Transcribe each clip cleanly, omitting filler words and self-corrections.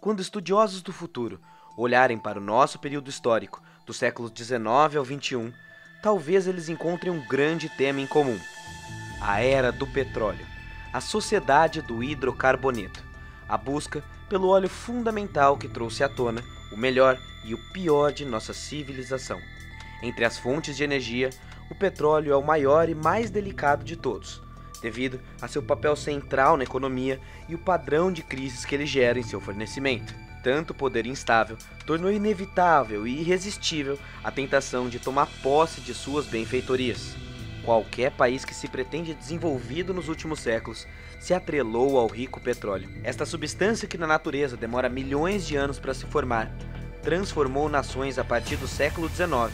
Quando estudiosos do futuro olharem para o nosso período histórico, do século XIX ao XXI, talvez eles encontrem um grande tema em comum: a era do petróleo, a sociedade do hidrocarboneto, a busca pelo óleo fundamental que trouxe à tona o melhor e o pior de nossa civilização. Entre as fontes de energia, o petróleo é o maior e mais delicado de todos, devido a seu papel central na economia e o padrão de crises que ele gera em seu fornecimento. Tanto poder instável tornou inevitável e irresistível a tentação de tomar posse de suas benfeitorias. Qualquer país que se pretende desenvolvido nos últimos séculos se atrelou ao rico petróleo. Esta substância que na natureza demora milhões de anos para se formar, transformou nações a partir do século XIX,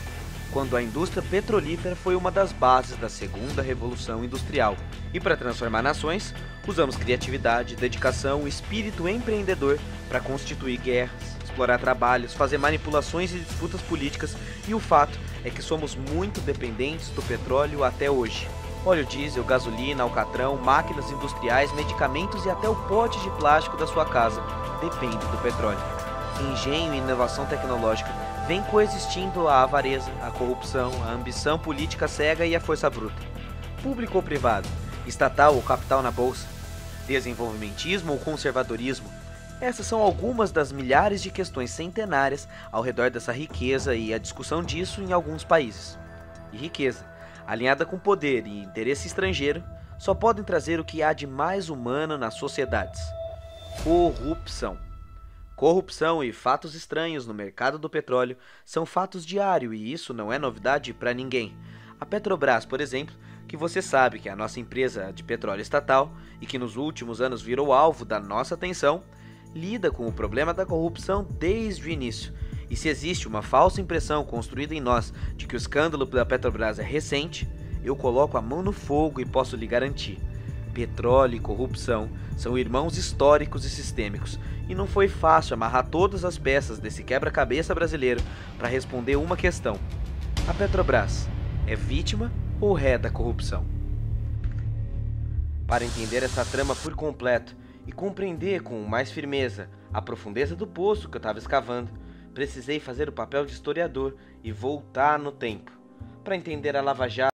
quando a indústria petrolífera foi uma das bases da segunda revolução industrial. E para transformar nações, usamos criatividade, dedicação e espírito empreendedor para constituir guerras, explorar trabalhos, fazer manipulações e disputas políticas, e o fato é que somos muito dependentes do petróleo até hoje. Óleo diesel, gasolina, alcatrão, máquinas industriais, medicamentos e até o pote de plástico da sua casa dependem do petróleo. Engenho e inovação tecnológica vem coexistindo a avareza, a corrupção, a ambição política cega e a força bruta. Público ou privado, estatal ou capital na bolsa, desenvolvimentismo ou conservadorismo, essas são algumas das milhares de questões centenárias ao redor dessa riqueza e a discussão disso em alguns países. E riqueza, alinhada com poder e interesse estrangeiro, só podem trazer o que há de mais humano nas sociedades: corrupção. Corrupção e fatos estranhos no mercado do petróleo são fatos diários e isso não é novidade para ninguém. A Petrobras, por exemplo, que você sabe que é a nossa empresa de petróleo estatal e que nos últimos anos virou alvo da nossa atenção, lida com o problema da corrupção desde o início. E se existe uma falsa impressão construída em nós de que o escândalo da Petrobras é recente, eu coloco a mão no fogo e posso lhe garantir: petróleo e corrupção são irmãos históricos e sistêmicos, e não foi fácil amarrar todas as peças desse quebra-cabeça brasileiro para responder uma questão: a Petrobras é vítima ou ré da corrupção? Para entender essa trama por completo e compreender com mais firmeza a profundeza do poço que eu estava escavando, precisei fazer o papel de historiador e voltar no tempo. Para entender a Lava Jato,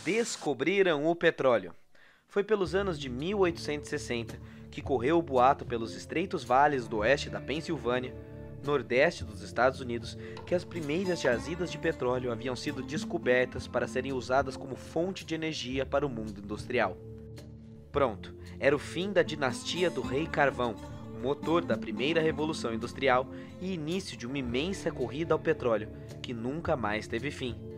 descobriram o petróleo. Foi pelos anos de 1860 que correu o boato pelos estreitos vales do oeste da Pensilvânia, nordeste dos Estados Unidos, que as primeiras jazidas de petróleo haviam sido descobertas para serem usadas como fonte de energia para o mundo industrial. Pronto, era o fim da dinastia do Rei Carvão, o motor da primeira revolução industrial e início de uma imensa corrida ao petróleo, que nunca mais teve fim.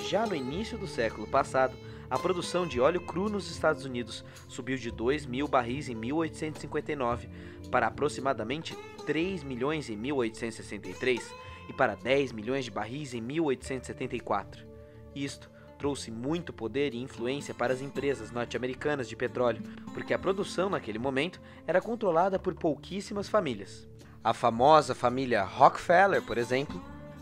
Já no início do século passado, a produção de óleo cru nos Estados Unidos subiu de 2.000 barris em 1859 para aproximadamente 3 milhões em 1863 e para 10 milhões de barris em 1874. Isto trouxe muito poder e influência para as empresas norte-americanas de petróleo, porque a produção naquele momento era controlada por pouquíssimas famílias. A famosa família Rockefeller, por exemplo,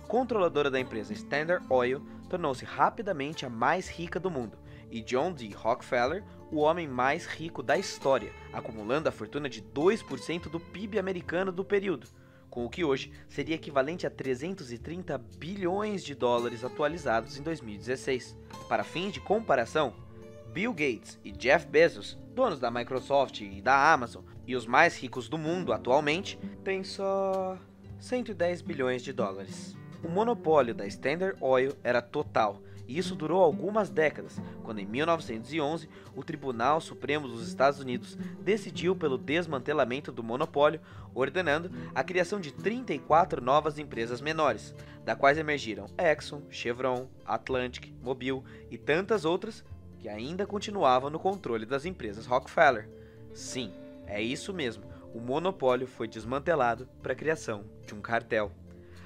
controladora da empresa Standard Oil, tornou-se rapidamente a mais rica do mundo, e John D. Rockefeller, o homem mais rico da história, acumulando a fortuna de 2% do PIB americano do período, com o que hoje seria equivalente a 330 bilhões de dólares atualizados em 2016. Para fins de comparação, Bill Gates e Jeff Bezos, donos da Microsoft e da Amazon e os mais ricos do mundo atualmente, têm só 110 bilhões de dólares. O monopólio da Standard Oil era total, e isso durou algumas décadas, quando em 1911 o Tribunal Supremo dos Estados Unidos decidiu pelo desmantelamento do monopólio, ordenando a criação de 34 novas empresas menores, da quais emergiram Exxon, Chevron, Atlantic, Mobil e tantas outras que ainda continuavam no controle das empresas Rockefeller. Sim, é isso mesmo, o monopólio foi desmantelado para a criação de um cartel.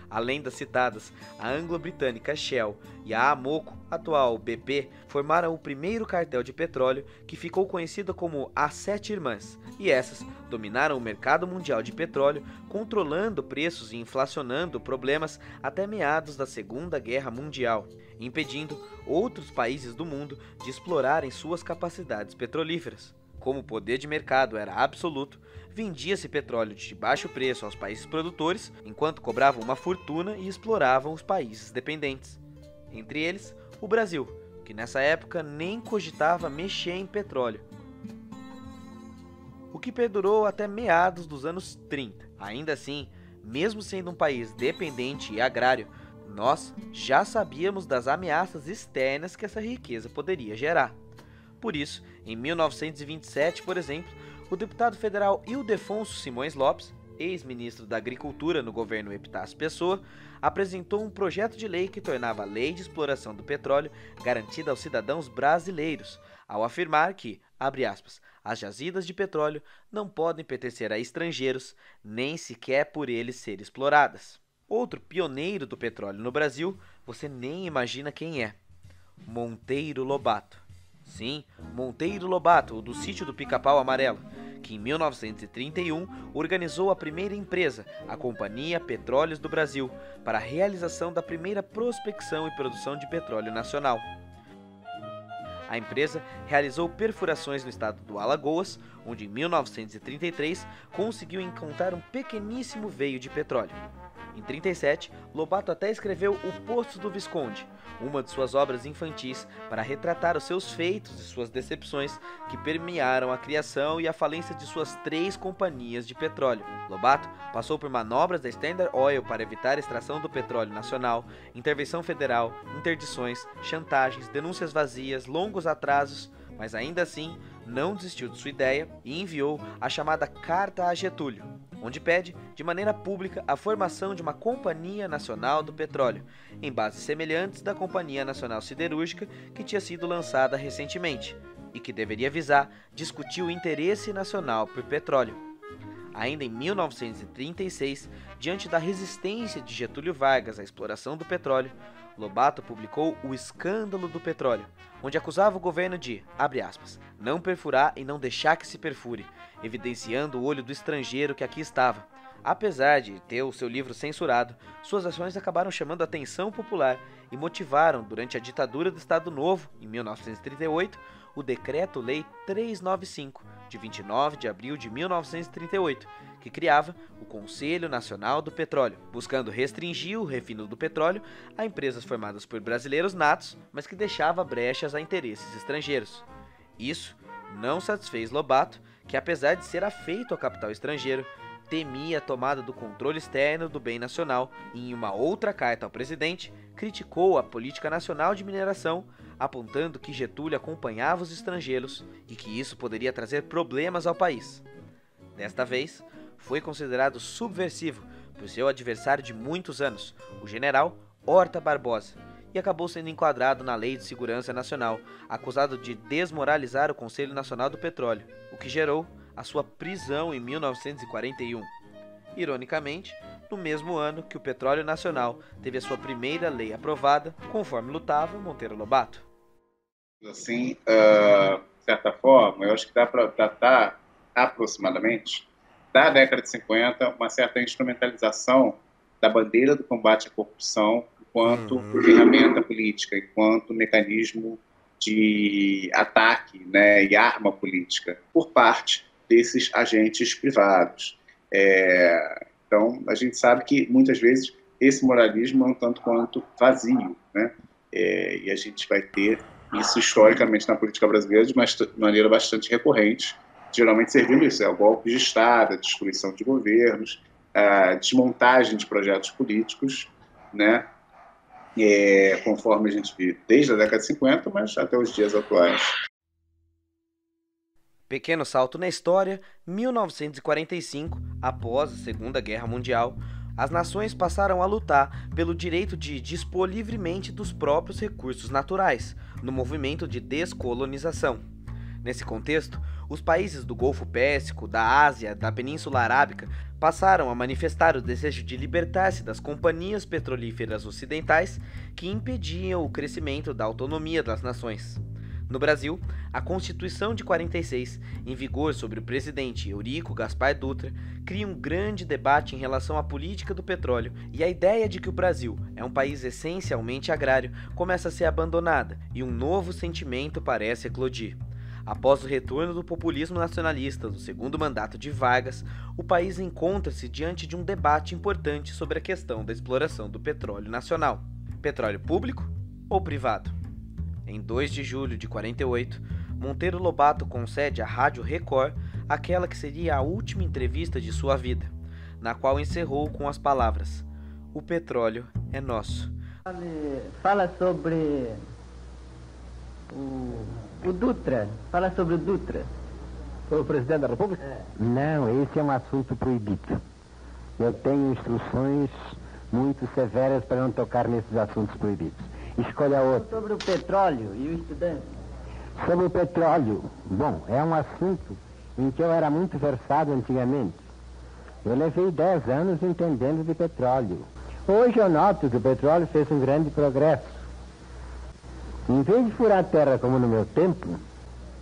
Além das citadas, a anglo-britânica Shell e a Amoco, atual BP, formaram o primeiro cartel de petróleo que ficou conhecido como as Sete Irmãs, e essas dominaram o mercado mundial de petróleo, controlando preços e inflacionando problemas até meados da Segunda Guerra Mundial, impedindo outros países do mundo de explorarem suas capacidades petrolíferas. Como o poder de mercado era absoluto, vendia-se petróleo de baixo preço aos países produtores, enquanto cobravam uma fortuna e exploravam os países dependentes. Entre eles, o Brasil, que nessa época nem cogitava mexer em petróleo. O que perdurou até meados dos anos 30. Ainda assim, mesmo sendo um país dependente e agrário, nós já sabíamos das ameaças externas que essa riqueza poderia gerar. Por isso, em 1927, por exemplo, o deputado federal Ildefonso Simões Lopes, ex-ministro da Agricultura no governo Epitácio Pessoa, apresentou um projeto de lei que tornava a lei de exploração do petróleo garantida aos cidadãos brasileiros, ao afirmar que, abre aspas, as jazidas de petróleo não podem pertencer a estrangeiros, nem sequer por eles serem exploradas. Outro pioneiro do petróleo no Brasil, você nem imagina quem é: Monteiro Lobato. Sim, Monteiro Lobato, do sítio do Pica-Pau Amarelo, que em 1931 organizou a primeira empresa, a Companhia Petróleos do Brasil, para a realização da primeira prospecção e produção de petróleo nacional. A empresa realizou perfurações no estado do Alagoas, onde em 1933 conseguiu encontrar um pequeníssimo veio de petróleo. Em 1937, Lobato até escreveu O Poço do Visconde, uma de suas obras infantis, para retratar os seus feitos e suas decepções que permearam a criação e a falência de suas 3 companhias de petróleo. Lobato passou por manobras da Standard Oil para evitar a extração do petróleo nacional, intervenção federal, interdições, chantagens, denúncias vazias, longos atrasos, mas ainda assim não desistiu de sua ideia e enviou a chamada Carta a Getúlio, onde pede, de maneira pública, a formação de uma Companhia Nacional do Petróleo, em bases semelhantes da Companhia Nacional Siderúrgica que tinha sido lançada recentemente, e que deveria visar discutir o interesse nacional por petróleo. Ainda em 1936, diante da resistência de Getúlio Vargas à exploração do petróleo, Lobato publicou O Escândalo do Petróleo, onde acusava o governo de, abre aspas, não perfurar e não deixar que se perfure, evidenciando o olho do estrangeiro que aqui estava. Apesar de ter o seu livro censurado, suas ações acabaram chamando a atenção popular e motivaram, durante a ditadura do Estado Novo, em 1938, o Decreto-Lei 395, de 29 de abril de 1938, que criava o Conselho Nacional do Petróleo, buscando restringir o refino do petróleo a empresas formadas por brasileiros natos, mas que deixava brechas a interesses estrangeiros. Isso não satisfez Lobato, que apesar de ser afeito ao capital estrangeiro, temia a tomada do controle externo do bem nacional e, em uma outra carta ao presidente, criticou a política nacional de mineração, apontando que Getúlio acompanhava os estrangeiros e que isso poderia trazer problemas ao país. Desta vez, foi considerado subversivo por seu adversário de muitos anos, o general Horta Barbosa, e acabou sendo enquadrado na Lei de Segurança Nacional, acusado de desmoralizar o Conselho Nacional do Petróleo, o que gerou a sua prisão em 1941. Ironicamente, no mesmo ano que o petróleo nacional teve a sua primeira lei aprovada, conforme lutava Monteiro Lobato. Assim, de certa forma, eu acho que dá para datar aproximadamente da década de 50, uma certa instrumentalização da bandeira do combate à corrupção enquanto ferramenta política, enquanto mecanismo de ataque, né, e arma política por parte desses agentes privados. Então, a gente sabe que, muitas vezes, esse moralismo é um tanto quanto vazio, né? E a gente vai ter isso historicamente na política brasileira de maneira bastante recorrente, geralmente servindo isso, o golpe de Estado, a destruição de governos, a desmontagem de projetos políticos, né? Conforme a gente viu desde a década de 50, mas até os dias atuais. Pequeno salto na história, 1945, após a Segunda Guerra Mundial, as nações passaram a lutar pelo direito de dispor livremente dos próprios recursos naturais, no movimento de descolonização. Nesse contexto, os países do Golfo Pérsico, da Ásia, da Península Arábica passaram a manifestar o desejo de libertar-se das companhias petrolíferas ocidentais que impediam o crescimento da autonomia das nações. No Brasil, a Constituição de 46, em vigor sobre o presidente Eurico Gaspar Dutra, cria um grande debate em relação à política do petróleo, e a ideia de que o Brasil é um país essencialmente agrário começa a ser abandonada e um novo sentimento parece eclodir. Após o retorno do populismo nacionalista do segundo mandato de Vargas, o país encontra-se diante de um debate importante sobre a questão da exploração do petróleo nacional. Petróleo público ou privado? Em 2 de julho de 48, Monteiro Lobato concede à Rádio Record aquela que seria a última entrevista de sua vida, na qual encerrou com as palavras: "O petróleo é nosso." Fala sobre o Dutra. Fala sobre o Dutra. O presidente da República? Não, esse é um assunto proibido. Eu tenho instruções muito severas para não tocar nesses assuntos proibidos. Escolha outro. Sobre o petróleo e o estudante. Sobre o petróleo. Bom, é um assunto em que eu era muito versado antigamente. Eu levei 10 anos entendendo de petróleo. Hoje eu noto que o petróleo fez um grande progresso. Em vez de furar a terra como no meu tempo,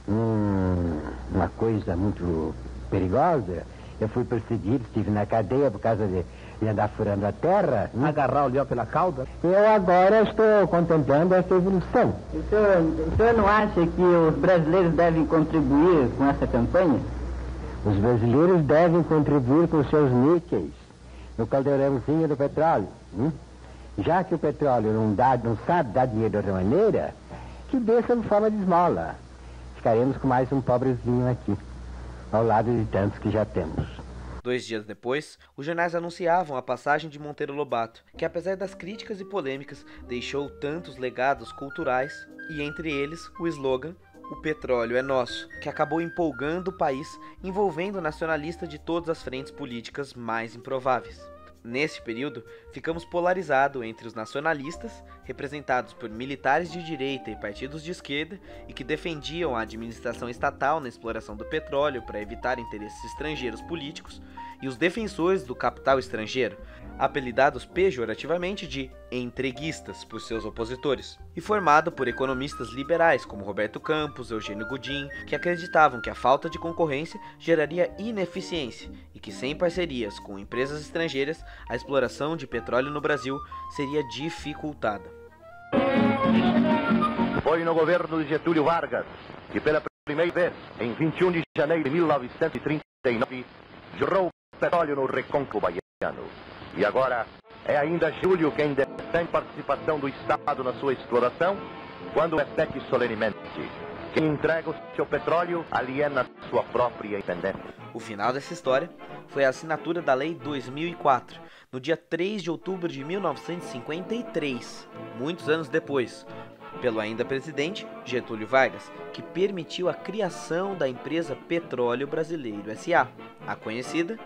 uma coisa muito perigosa, eu fui perseguido, estive na cadeia por causa de andar furando a terra. Agarrar o leão pela cauda? Eu agora estou contemplando essa evolução. O senhor não acha que os brasileiros devem contribuir com essa campanha? Os brasileiros devem contribuir com seus níqueis no caldeirãozinho do petróleo. Já que o petróleo não sabe dar dinheiro de outra maneira, que dê sob forma de esmola. Ficaremos com mais um pobrezinho aqui, ao lado de tantos que já temos. 2 dias depois, os jornais anunciavam a passagem de Monteiro Lobato, que apesar das críticas e polêmicas, deixou tantos legados culturais, e entre eles o slogan "O petróleo é nosso", que acabou empolgando o país, envolvendo nacionalistas de todas as frentes políticas mais improváveis. Nesse período, ficamos polarizados entre os nacionalistas, representados por militares de direita e partidos de esquerda, e que defendiam a administração estatal na exploração do petróleo para evitar interesses estrangeiros políticos, e os defensores do capital estrangeiro, apelidados pejorativamente de entreguistas por seus opositores, e formado por economistas liberais como Roberto Campos, Eugênio Godin, que acreditavam que a falta de concorrência geraria ineficiência e que sem parcerias com empresas estrangeiras, a exploração de petróleo no Brasil seria dificultada. Foi no governo de Getúlio Vargas que pela primeira vez, em 21 de janeiro de 1939, jorrou petróleo no recôncavo baiano. E agora é ainda Júlio quem detém participação do Estado na sua exploração, quando repete solenemente: quem entrega o seu petróleo aliena sua própria independência. O final dessa história foi a assinatura da Lei 2004, no dia 3 de outubro de 1953, muitos anos depois, pelo ainda presidente Getúlio Vargas, que permitiu a criação da empresa Petróleo Brasileiro S.A., a conhecida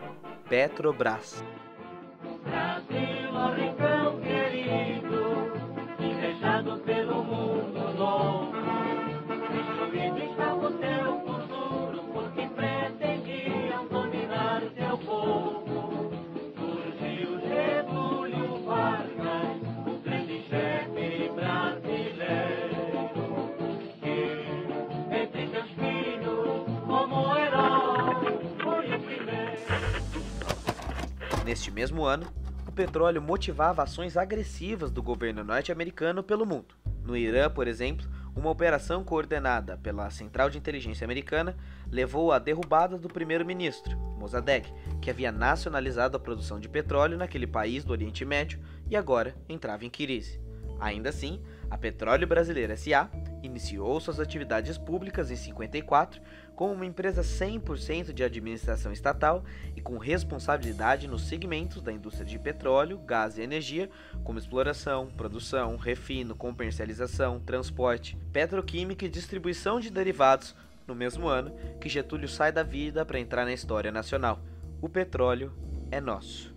Petrobras. Brasil, ó rincão querido, invejado pelo mundo novo, destruído está o seu futuro, porque pretendiam dominar seu povo. Surgiu Getúlio Vargas, o grande chefe brasileiro, que entre seus filhos, como herói, foi o primeiro. Neste mesmo ano, o petróleo motivava ações agressivas do governo norte-americano pelo mundo. No Irã, por exemplo, uma operação coordenada pela Central de Inteligência Americana levou à derrubada do primeiro-ministro, Mossadegh, que havia nacionalizado a produção de petróleo naquele país do Oriente Médio e agora entrava em crise. Ainda assim, a Petróleo Brasileira S.A. iniciou suas atividades públicas em 54 como uma empresa 100% de administração estatal e com responsabilidade nos segmentos da indústria de petróleo, gás e energia, como exploração, produção, refino, comercialização, transporte, petroquímica e distribuição de derivados, no mesmo ano que Getúlio sai da vida para entrar na história nacional. O petróleo é nosso.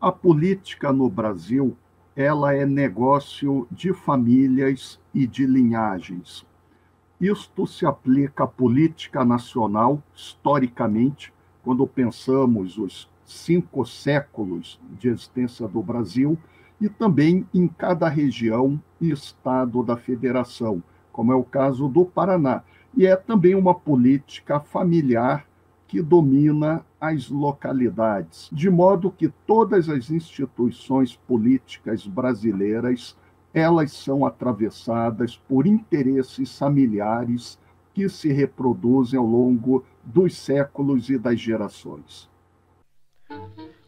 A política no Brasil, ela é negócio de famílias e de linhagens. Isto se aplica à política nacional, historicamente, quando pensamos os 5 séculos de existência do Brasil, e também em cada região e estado da federação, como é o caso do Paraná. E é também uma política familiar que domina as localidades, de modo que todas as instituições políticas brasileiras, elas são atravessadas por interesses familiares que se reproduzem ao longo dos séculos e das gerações.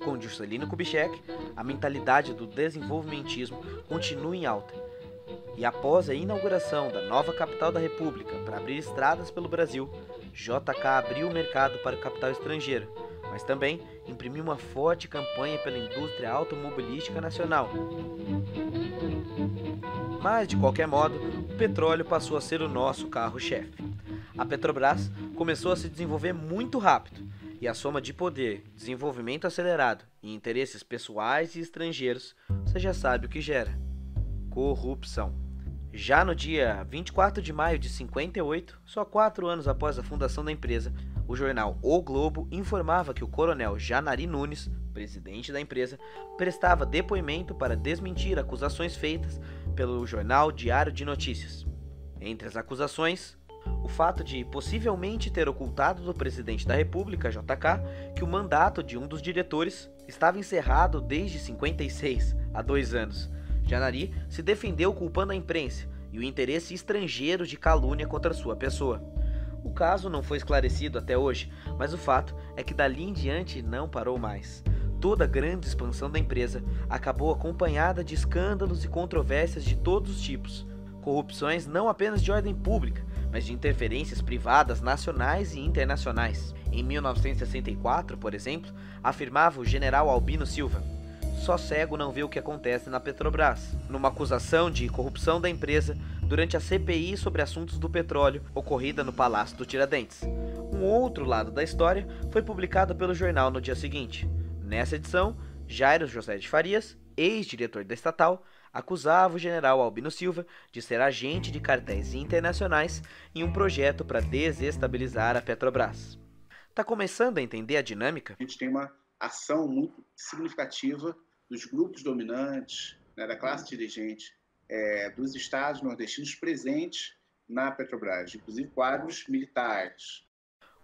Com Juscelino Kubitschek, a mentalidade do desenvolvimentismo continua em alta. E após a inauguração da nova capital da República para abrir estradas pelo Brasil, JK abriu o mercado para o capital estrangeiro, mas também imprimiu uma forte campanha pela indústria automobilística nacional. Mas, de qualquer modo, o petróleo passou a ser o nosso carro-chefe. A Petrobras começou a se desenvolver muito rápido, e a soma de poder, desenvolvimento acelerado e interesses pessoais e estrangeiros, você já sabe o que gera: corrupção. Já no dia 24 de maio de 58, só 4 anos após a fundação da empresa, o jornal O Globo informava que o coronel Janari Nunes, presidente da empresa, prestava depoimento para desmentir acusações feitas pelo jornal Diário de Notícias. Entre as acusações, o fato de possivelmente ter ocultado do presidente da República, JK, que o mandato de um dos diretores estava encerrado desde 56, há 2 anos. Janari se defendeu culpando a imprensa e o interesse estrangeiro de calúnia contra sua pessoa. O caso não foi esclarecido até hoje, mas o fato é que dali em diante não parou mais. Toda a grande expansão da empresa acabou acompanhada de escândalos e controvérsias de todos os tipos. Corrupções não apenas de ordem pública, mas de interferências privadas nacionais e internacionais. Em 1964, por exemplo, afirmava o general Albino Silva: "Só cego não vê o que acontece na Petrobras", numa acusação de corrupção da empresa durante a CPI sobre assuntos do petróleo ocorrida no Palácio do Tiradentes. Um outro lado da história foi publicado pelo jornal no dia seguinte. Nessa edição, Jairo José de Farias, ex-diretor da estatal, acusava o general Albino Silva de ser agente de cartéis internacionais em um projeto para desestabilizar a Petrobras. Tá começando a entender a dinâmica? A gente tem uma ação muito significativa dos grupos dominantes, né, da classe dirigente dos estados nordestinos presentes na Petrobras, inclusive quadros militares.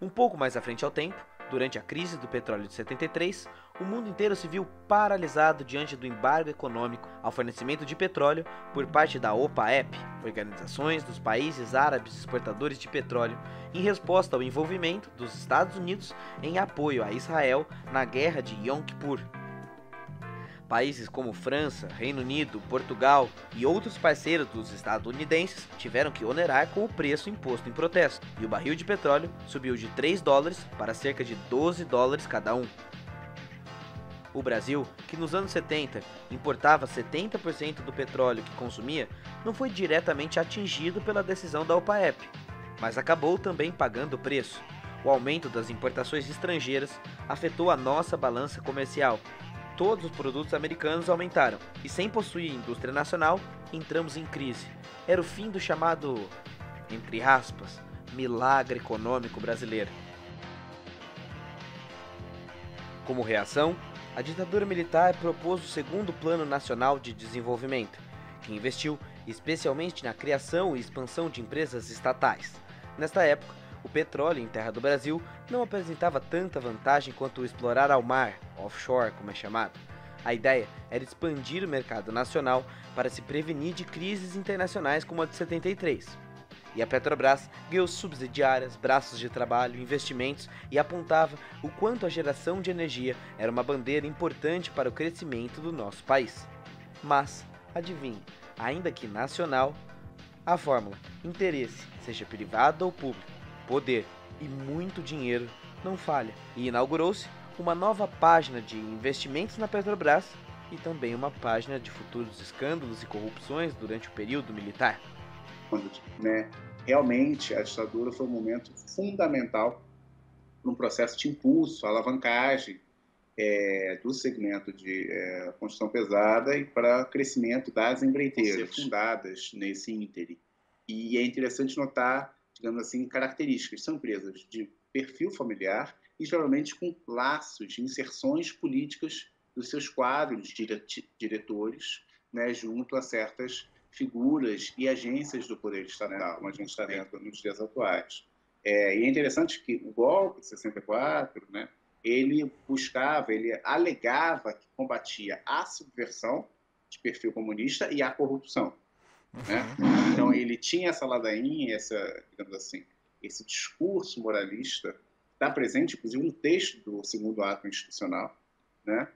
Um pouco mais à frente ao tempo, durante a crise do petróleo de 73, o mundo inteiro se viu paralisado diante do embargo econômico ao fornecimento de petróleo por parte da OPEP, Organizações dos Países Árabes Exportadores de Petróleo, em resposta ao envolvimento dos Estados Unidos em apoio a Israel na Guerra de Yom Kippur. Países como França, Reino Unido, Portugal e outros parceiros dos estadunidenses tiveram que onerar com o preço imposto em protesto, e o barril de petróleo subiu de $3 para cerca de $12 cada um. O Brasil, que nos anos 70 importava 70% do petróleo que consumia, não foi diretamente atingido pela decisão da OPEP, mas acabou também pagando o preço. O aumento das importações estrangeiras afetou a nossa balança comercial. Todos os produtos americanos aumentaram, e sem possuir indústria nacional, entramos em crise. Era o fim do chamado, entre aspas, milagre econômico brasileiro. Como reação, a ditadura militar propôs o segundo Plano Nacional de Desenvolvimento, que investiu especialmente na criação e expansão de empresas estatais. Nesta época, O petróleo em terra do Brasil não apresentava tanta vantagem quanto explorar ao mar, offshore como é chamado. A ideia era expandir o mercado nacional para se prevenir de crises internacionais como a de 73. E a Petrobras ganhou subsidiárias, braços de trabalho, investimentos e apontava o quanto a geração de energia era uma bandeira importante para o crescimento do nosso país. Mas, adivinhe, ainda que nacional, a fórmula interesse, seja privado ou público, poder e muito dinheiro não falha. E inaugurou-se uma nova página de investimentos na Petrobras e também uma página de futuros escândalos e corrupções durante o período militar. Realmente, a ditadura foi um momento fundamental para um processo de impulso, alavancagem do segmento de construção pesada e para o crescimento das empreiteiras fundadas nesse ínterim. E é interessante notar, digamos assim, características. São empresas de perfil familiar e geralmente com laços de inserções políticas dos seus quadros diretores, junto a certas figuras e agências do poder estatal, como a gente está vendo nos dias atuais. E é interessante que o golpe de 64, ele alegava que combatia a subversão de perfil comunista e a corrupção. Então, ele tinha essa ladainha, digamos assim, esse discurso moralista, está presente, inclusive, no texto do segundo ato institucional,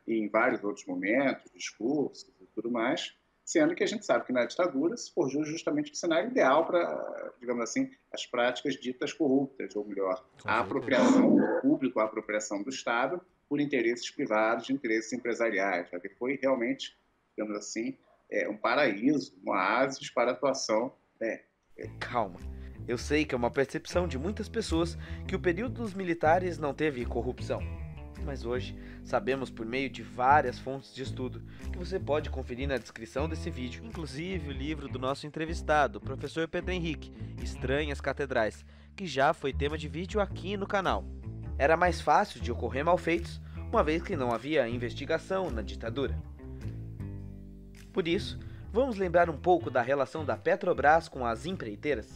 e em vários outros momentos, discursos e tudo mais, sendo que a gente sabe que na ditadura se forjou justamente o cenário ideal para, digamos assim, as práticas ditas corruptas, ou melhor, a apropriação do público, a apropriação do Estado por interesses privados, interesses empresariais. Que foi realmente, digamos assim, um paraíso, um oásis para a atuação. Calma. Eu sei que é uma percepção de muitas pessoas que o período dos militares não teve corrupção. Mas hoje sabemos por meio de várias fontes de estudo que você pode conferir na descrição desse vídeo, inclusive o livro do nosso entrevistado, o professor Pedro Henrique, Estranhas Catedrais, que já foi tema de vídeo aqui no canal. Era mais fácil de ocorrer malfeitos, uma vez que não havia investigação na ditadura. Por isso, vamos lembrar um pouco da relação da Petrobras com as empreiteiras.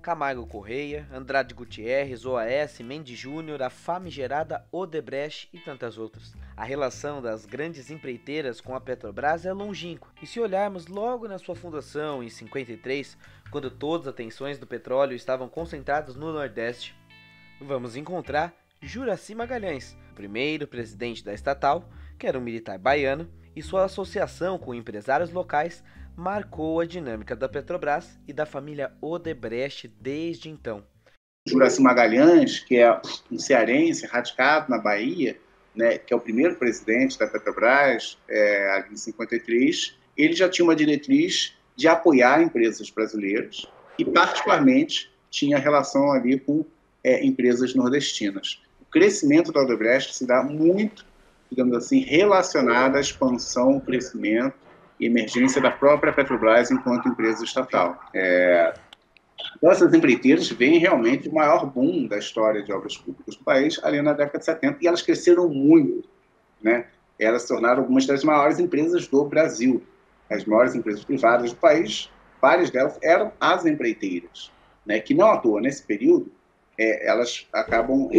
Camargo Correia, Andrade Gutierrez, OAS, Mendes Júnior, a famigerada Odebrecht e tantas outras. A relação das grandes empreiteiras com a Petrobras é longínqua, e se olharmos logo na sua fundação em 53, quando todas as atenções do petróleo estavam concentradas no Nordeste, vamos encontrar Juracy Magalhães, o primeiro presidente da estatal, que era um militar baiano, e sua associação com empresários locais marcou a dinâmica da Petrobras e da família Odebrecht desde então. Juracy Magalhães, que é um cearense radicado na Bahia, que é o primeiro presidente da Petrobras, em 53, ele já tinha uma diretriz de apoiar empresas brasileiras e, particularmente, tinha relação ali com empresas nordestinas. O crescimento da Odebrecht se dá muito, digamos assim, relacionado à expansão, o crescimento e emergência da própria Petrobras enquanto empresa estatal. Então, essas empreiteiras veem realmente o maior boom da história de obras públicas do país ali na década de 70, e elas cresceram muito. Elas se tornaram algumas das maiores empresas do Brasil. As maiores empresas privadas do país, várias delas eram as empreiteiras, que não à toa, nesse período, elas acabam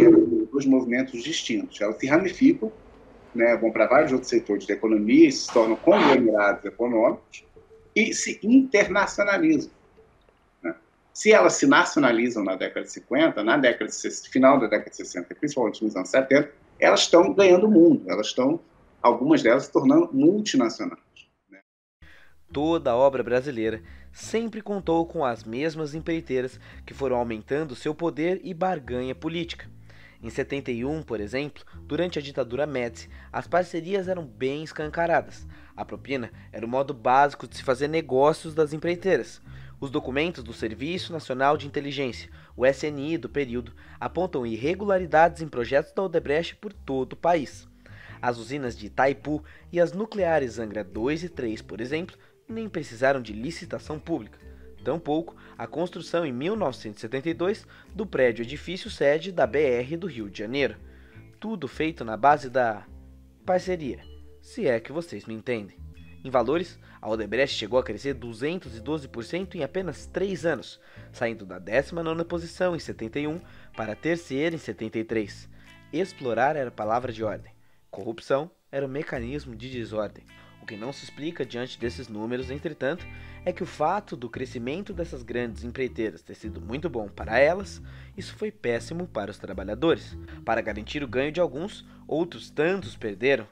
dois movimentos distintos. Elas se ramificam, vão para vários outros setores da economia e se tornam conglomerados econômicos e se internacionalizam. Se elas se nacionalizam na década de 50, final da década de 60, principalmente nos anos 70, elas estão ganhando o mundo, algumas delas se tornando multinacionais. Toda a obra brasileira sempre contou com as mesmas empreiteiras que foram aumentando seu poder e barganha política. Em 71, por exemplo, durante a ditadura Médici, as parcerias eram bem escancaradas. A propina era o modo básico de se fazer negócios das empreiteiras. Os documentos do Serviço Nacional de Inteligência, o SNI do período, apontam irregularidades em projetos da Odebrecht por todo o país. As usinas de Itaipu e as nucleares Angra 2 e 3, por exemplo, nem precisaram de licitação pública. Tampouco a construção em 1972 do prédio edifício sede da BR do Rio de Janeiro. Tudo feito na base da parceria, se é que vocês me entendem. Em valores, a Odebrecht chegou a crescer 212% em apenas 3 anos, saindo da 19ª posição em 71 para a terceira em 73. Explorar era a palavra de ordem. Corrupção era o mecanismo de desordem. O que não se explica diante desses números, entretanto, é que o fato do crescimento dessas grandes empreiteiras ter sido muito bom para elas, isso foi péssimo para os trabalhadores. Para garantir o ganho de alguns, outros tantos perderam.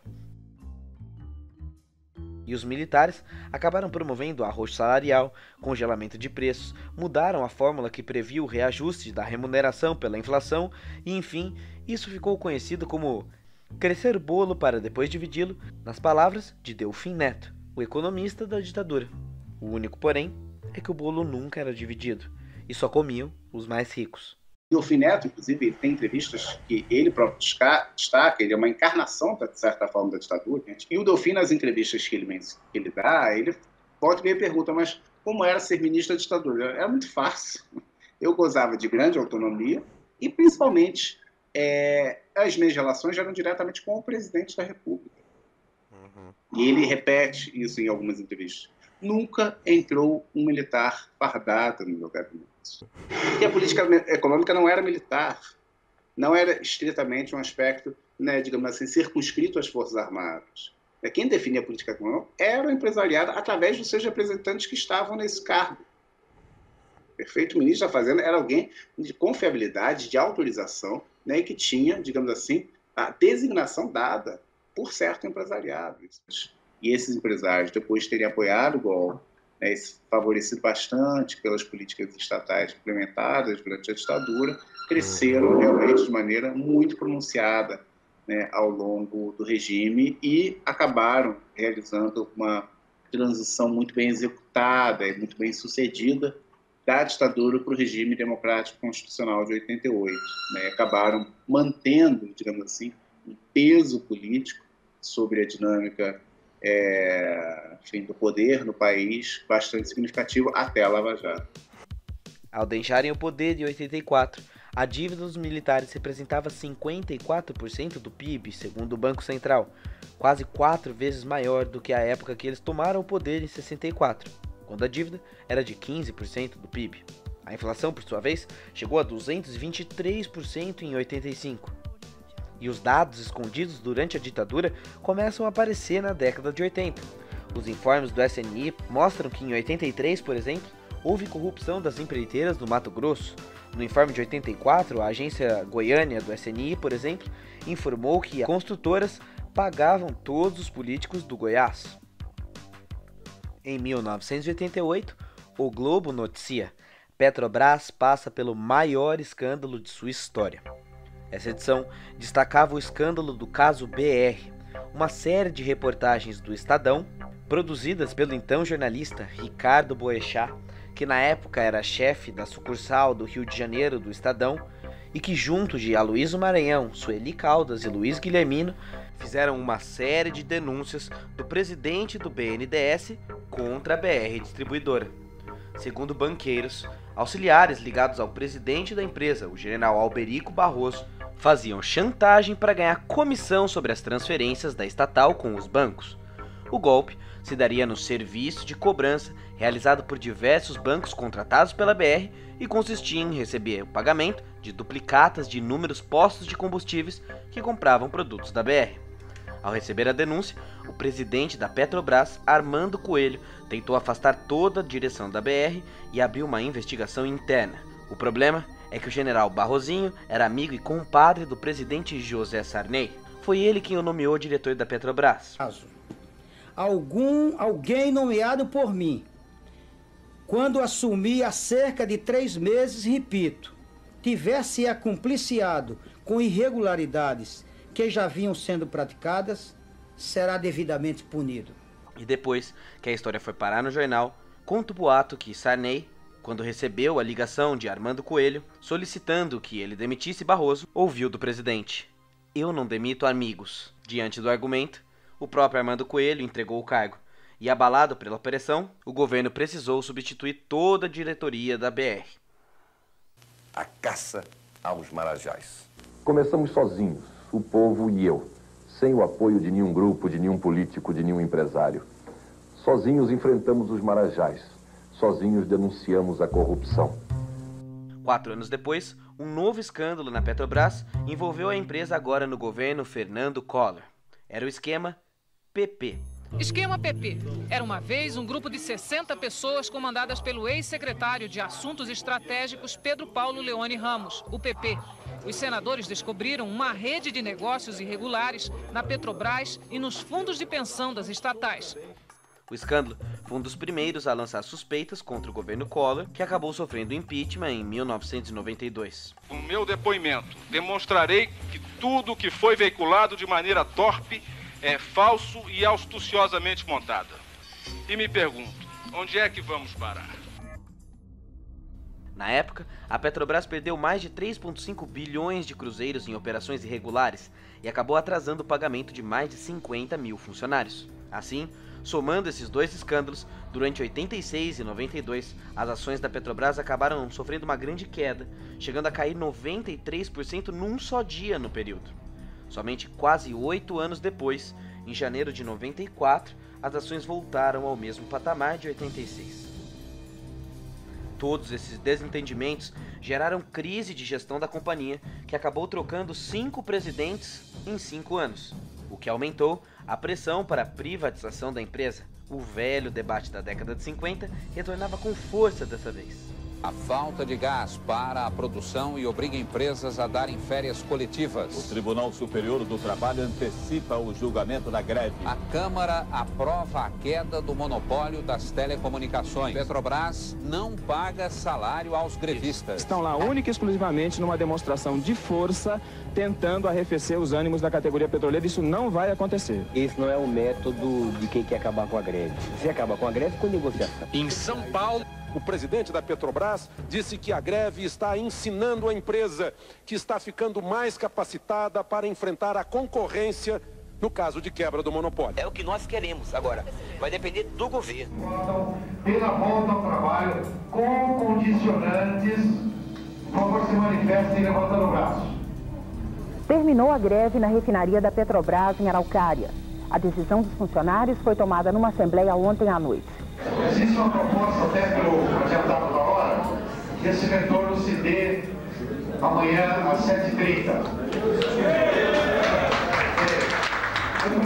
E os militares acabaram promovendo arroxo salarial, congelamento de preços, mudaram a fórmula que previa o reajuste da remuneração pela inflação e, enfim, isso ficou conhecido como crescer o bolo para depois dividi-lo, nas palavras de Delfim Neto, o economista da ditadura. O único, porém, é que o bolo nunca era dividido, e só comiam os mais ricos. Delfim Neto, inclusive, ele tem entrevistas que ele próprio destaca, ele é uma encarnação, de certa forma, da ditadura. E o Delfim, nas entrevistas que ele dá, ele volta e meia pergunta, mas como era ser ministro da ditadura? Era muito fácil. Eu gozava de grande autonomia e, principalmente, as minhas relações eram diretamente com o presidente da República. E ele repete isso em algumas entrevistas. Nunca entrou um militar fardado no meu gabinete. E a política econômica não era militar, não era estritamente um aspecto, digamos assim, circunscrito às Forças Armadas. Quem definia a política econômica era o empresariado através dos seus representantes que estavam nesse cargo. Perfeito? O ministro da Fazenda era alguém de confiabilidade, de autorização, e que tinha, digamos assim, a designação dada por certo empresariado. E esses empresários, depois de terem apoiado o golpe, favorecido bastante pelas políticas estatais implementadas durante a ditadura, cresceram realmente de maneira muito pronunciada ao longo do regime e acabaram realizando uma transição muito bem executada e muito bem sucedida da ditadura para o regime democrático constitucional de 88. Acabaram mantendo, digamos assim, um peso político sobre a dinâmica do poder no país bastante significativo até a Lava Jato. Ao deixarem o poder em 84, a dívida dos militares representava 54% do PIB, segundo o Banco Central, quase 4 vezes maior do que a época que eles tomaram o poder em 64, quando a dívida era de 15% do PIB. A inflação, por sua vez, chegou a 223% em 85. E os dados escondidos durante a ditadura começam a aparecer na década de 80. Os informes do SNI mostram que em 83, por exemplo, houve corrupção das empreiteiras do Mato Grosso. No informe de 84, a agência Goiânia do SNI, por exemplo, informou que as construtoras pagavam todos os políticos do Goiás. Em 1988, o Globo noticia: Petrobras passa pelo maior escândalo de sua história. Essa edição destacava o escândalo do caso BR, uma série de reportagens do Estadão, produzidas pelo então jornalista Ricardo Boechat, que na época era chefe da sucursal do Rio de Janeiro do Estadão, e que junto de Aloysio Maranhão, Sueli Caldas e Luiz Guilhermino, fizeram uma série de denúncias do presidente do BNDES contra a BR Distribuidora. Segundo banqueiros, auxiliares ligados ao presidente da empresa, o general Alberico Barroso, faziam chantagem para ganhar comissão sobre as transferências da estatal com os bancos. O golpe se daria no serviço de cobrança realizado por diversos bancos contratados pela BR e consistia em receber o pagamento de duplicatas de inúmeros postos de combustíveis que compravam produtos da BR. Ao receber a denúncia, o presidente da Petrobras, Armando Coelho, tentou afastar toda a direção da BR e abriu uma investigação interna. O problema é que o general Barrosinho era amigo e compadre do presidente José Sarney. Foi ele quem o nomeou diretor da Petrobras. Alguém nomeado por mim, quando assumi há cerca de 3 meses, repito, tivesse acumpliciado com irregularidades que já vinham sendo praticadas, será devidamente punido. E depois que a história foi parar no jornal, conta o boato que Sarney, quando recebeu a ligação de Armando Coelho solicitando que ele demitisse Barroso, ouviu do presidente: "Eu não demito amigos." Diante do argumento, o próprio Armando Coelho entregou o cargo, e abalado pela pressão, o governo precisou substituir toda a diretoria da BR. A caça aos marajás. Começamos sozinhos, o povo e eu, sem o apoio de nenhum grupo, de nenhum político, de nenhum empresário. Sozinhos enfrentamos os marajás. Sozinhos denunciamos a corrupção. 4 anos depois, um novo escândalo na Petrobras envolveu a empresa agora no governo Fernando Collor. Era o esquema PP. Esquema PP. Era uma vez um grupo de 60 pessoas comandadas pelo ex-secretário de Assuntos Estratégicos Pedro Paulo Leone Ramos, o PP. Os senadores descobriram uma rede de negócios irregulares na Petrobras e nos fundos de pensão das estatais. O escândalo foi um dos primeiros a lançar suspeitas contra o governo Collor, que acabou sofrendo impeachment em 1992. No meu depoimento, demonstrarei que tudo que foi veiculado de maneira torpe é falso e astuciosamente montada. E me pergunto, onde é que vamos parar? Na época, a Petrobras perdeu mais de 3,5 bilhões de cruzeiros em operações irregulares e acabou atrasando o pagamento de mais de 50 mil funcionários. Assim, somando esses dois escândalos, durante 86 e 92, as ações da Petrobras acabaram sofrendo uma grande queda, chegando a cair 93% num só dia no período. Somente quase 8 anos depois, em janeiro de 94, as ações voltaram ao mesmo patamar de 86. Todos esses desentendimentos geraram crise de gestão da companhia, que acabou trocando 5 presidentes em 5 anos, o que aumentou a pressão para a privatização da empresa. O velho debate da década de 50 retornava com força dessa vez. A falta de gás para a produção e obriga empresas a darem férias coletivas. O Tribunal Superior do Trabalho antecipa o julgamento da greve. A Câmara aprova a queda do monopólio das telecomunicações. Petrobras não paga salário aos grevistas. Estão lá única e exclusivamente numa demonstração de força, tentando arrefecer os ânimos da categoria petroleira. Isso não vai acontecer. Esse não é o método de quem quer acabar com a greve. Se acabar com a greve, com negociação. Em São Paulo, o presidente da Petrobras disse que a greve está ensinando a empresa, que está ficando mais capacitada para enfrentar a concorrência no caso de quebra do monopólio. É o que nós queremos. Agora, vai depender do governo. Pela volta ao trabalho, com condicionantes, por favor, se manifestem levantando o braço. Terminou a greve na refinaria da Petrobras em Araucária. A decisão dos funcionários foi tomada numa assembleia ontem à noite. Existe uma proposta até pelo adiantado da hora, que esse retorno se dê amanhã às 7h30.